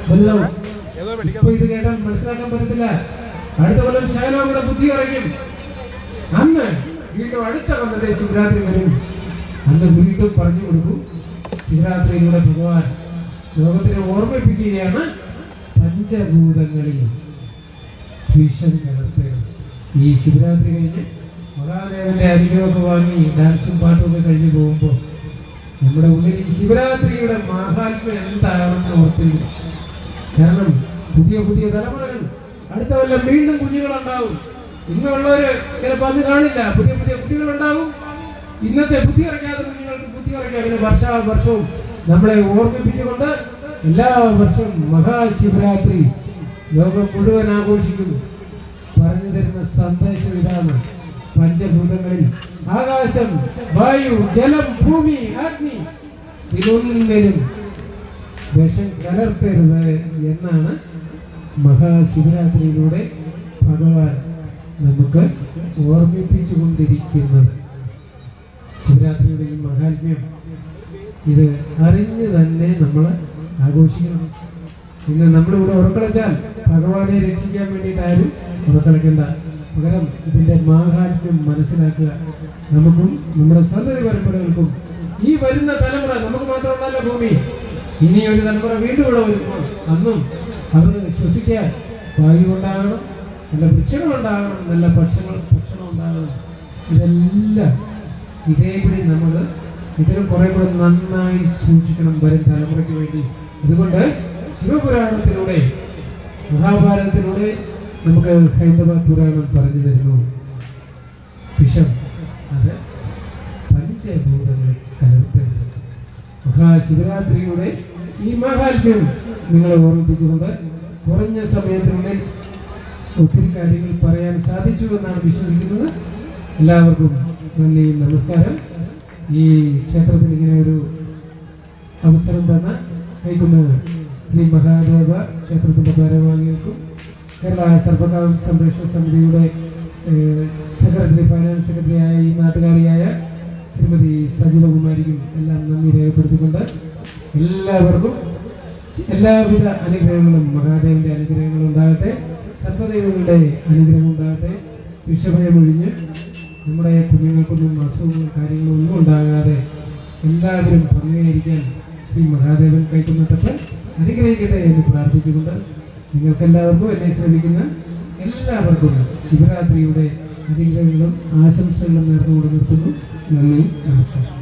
Speaker 1: വല്ലവും ഇപ്പൊ ഇത് കേട്ടാൽ മനസ്സിലാക്കാൻ പറ്റത്തില്ല. അടുത്ത കൊല്ലം ശകലം കൂടെ ബുദ്ധി ഉറയ്ക്കും. അന്ന് വീണ്ടും അടുത്ത കൊല്ലത്തെ ശിവരാത്രി വരും. അന്ന് വീണ്ടും പറഞ്ഞു കൊടുക്കും. ശിവരാത്രിയിലൂടെ ഭഗവാൻ ലോകത്തിനെ ഓർമ്മിപ്പിക്കുകയാണ്, പഞ്ചഭൂതങ്ങളിൽ വിഷം കലർത്തരുത്. ഈ ശിവരാത്രി കഴിഞ്ഞ് മഹാദേവന്റെ അനുഗ്രഹമൊക്കെ വാങ്ങി ഡാൻസും പാട്ടും ഒക്കെ കഴിഞ്ഞ് പോകുമ്പോൾ നമ്മുടെ ഉള്ളിൽ ഈ ശിവരാത്രിയുടെ മഹാത്മ്യം എന്താണെന്ന് ഓർത്തിരിക്കും. കാരണം പുതിയ പുതിയ തലമുറകൾ അടുത്ത കൊല്ലം വീണ്ടും കുഞ്ഞുങ്ങളുണ്ടാവും. ഇന്നുള്ളവര് ചിലപ്പോൾ അന്ന് കാണില്ല. പുതിയ പുതിയ കുട്ടികളുണ്ടാവും. ഇന്നത്തെ ബുദ്ധി അറിയാത്ത കുഞ്ഞുങ്ങൾക്ക് ബുദ്ധി അറിയാം. അങ്ങനെ വർഷവും നമ്മളെ ഓർമ്മിപ്പിച്ചുകൊണ്ട് എല്ലാ വർഷവും മഹാശിവരാത്രി ലോകം മുഴുവൻ ആഘോഷിക്കുന്നു. പറഞ്ഞു തരുന്ന സന്ദേശം ഇതാണ്: പഞ്ചഭൂതങ്ങളിൽ ആകാശം, വായു, ജലം, ഭൂമി, അഗ്നി ഇതൊന്നിനും വിഷം കലർത്തരുത് എന്നാണ് മഹാശിവരാത്രിയിലൂടെ ഭഗവാൻ നമുക്ക് ഓർമ്മിപ്പിച്ചു കൊണ്ടിരിക്കുന്നത്. ശിവരാത്രിയുടെ ഈ മഹാത്മ്യം ഇത് അറിഞ്ഞ് തന്നെ നമ്മൾ ആഘോഷിക്കണം. ഇന്ന് നമ്മളിവിടെ ഉറക്കളച്ചാൽ ഭഗവാനെ രക്ഷിക്കാൻ വേണ്ടിയിട്ട് ആരും ഉറക്കളയ്ക്കണ്ട. പകരം ഇതിന്റെ മാഹാത്മ്യം മനസ്സിലാക്കുക. നമുക്കും നമ്മുടെ സന്തതി പരമ്പരകൾക്കും ഈ വരുന്ന തലമുറ, നമുക്ക് മാത്രമല്ല ഭൂമി, ഇനി ഒരു തലമുറ വീണ്ടും ഇവിടെ വരുമ്പോൾ അന്നും അവർ ശ്വസിക്കാൻ വായു ഉണ്ടാകണം, നല്ല വൃക്ഷങ്ങൾ ഉണ്ടാകണം, നല്ല ഭക്ഷണം ഉണ്ടാകണം. ഇതെല്ലാം ഇതേപടി നമ്മൾ ഇതിന് കുറെ കൂടെ നന്നായി സൂക്ഷിക്കണം വരും തലമുറയ്ക്ക് വേണ്ടി. അതുകൊണ്ട് ശിവപുരാണത്തിലൂടെ, മഹാഭാരതത്തിലൂടെ നമുക്ക് ഹൈന്ദവ പുരാണം പറഞ്ഞു തരുന്നു, വിഷം അത് പഞ്ചഭൂതങ്ങളിൽ കലർത്തരുത്. മഹാശിവരാത്രിയുടെ ഈ മഹാത്മ്യം നിങ്ങളെ ഓർമ്മിപ്പിച്ചുകൊണ്ട് കുറഞ്ഞ സമയത്തിനുള്ളിൽ ഒത്തിരി കാര്യങ്ങൾ പറയാൻ സാധിച്ചു എന്നാണ് വിശ്വസിക്കുന്നത്. എല്ലാവർക്കും നന്ദി, നമസ്കാരം. ഈ ക്ഷേത്രത്തിൽ ഇങ്ങനെ ഒരു അവസരം തന്ന കൈക്കുന്ന ശ്രീ മഹാദേവ ക്ഷേത്രത്തിന്റെ ഭാരവാഹികൾക്കും കേരള സർവകാല സംരക്ഷണ സമിതിയുടെ സെക്രട്ടറി, ഫൈനാൻസ് സെക്രട്ടറിയായ ഈ നാട്ടുകാരിയായ ശ്രീമതി സജിതകുമാരിക്കും എല്ലാം നന്ദി രേഖപ്പെടുത്തിക്കൊണ്ട് എല്ലാവർക്കും എല്ലാവിധ അനുഗ്രഹങ്ങളും, മഹാദേവന്റെ അനുഗ്രഹങ്ങളും ഉണ്ടാകട്ടെ, സർവദൈവങ്ങളുടെ അനുഗ്രഹം ഉണ്ടാകട്ടെ. വിഷഭയമൊഴിഞ്ഞ് നമ്മുടെ കുഞ്ഞുങ്ങൾക്കൊന്നും അസുഖങ്ങളും കാര്യങ്ങളും ഒന്നും ഉണ്ടാകാതെ എല്ലാവരും ഭംഗിയായിരിക്കാൻ ശ്രീ മഹാദേവൻ കൈക്കുന്നത്തപ്പൻ അനുഗ്രഹിക്കട്ടെ എന്ന് പ്രാർത്ഥിച്ചുകൊണ്ട് നിങ്ങൾക്കെല്ലാവർക്കും, എന്നെ ശ്രമിക്കുന്ന എല്ലാവർക്കും ശിവരാത്രിയുടെ അനുഗ്രഹങ്ങളും ആശംസകളും നേർന്നുകൊണ്ട് നിർത്തുന്നു. നന്ദി, നമസ്കാരം.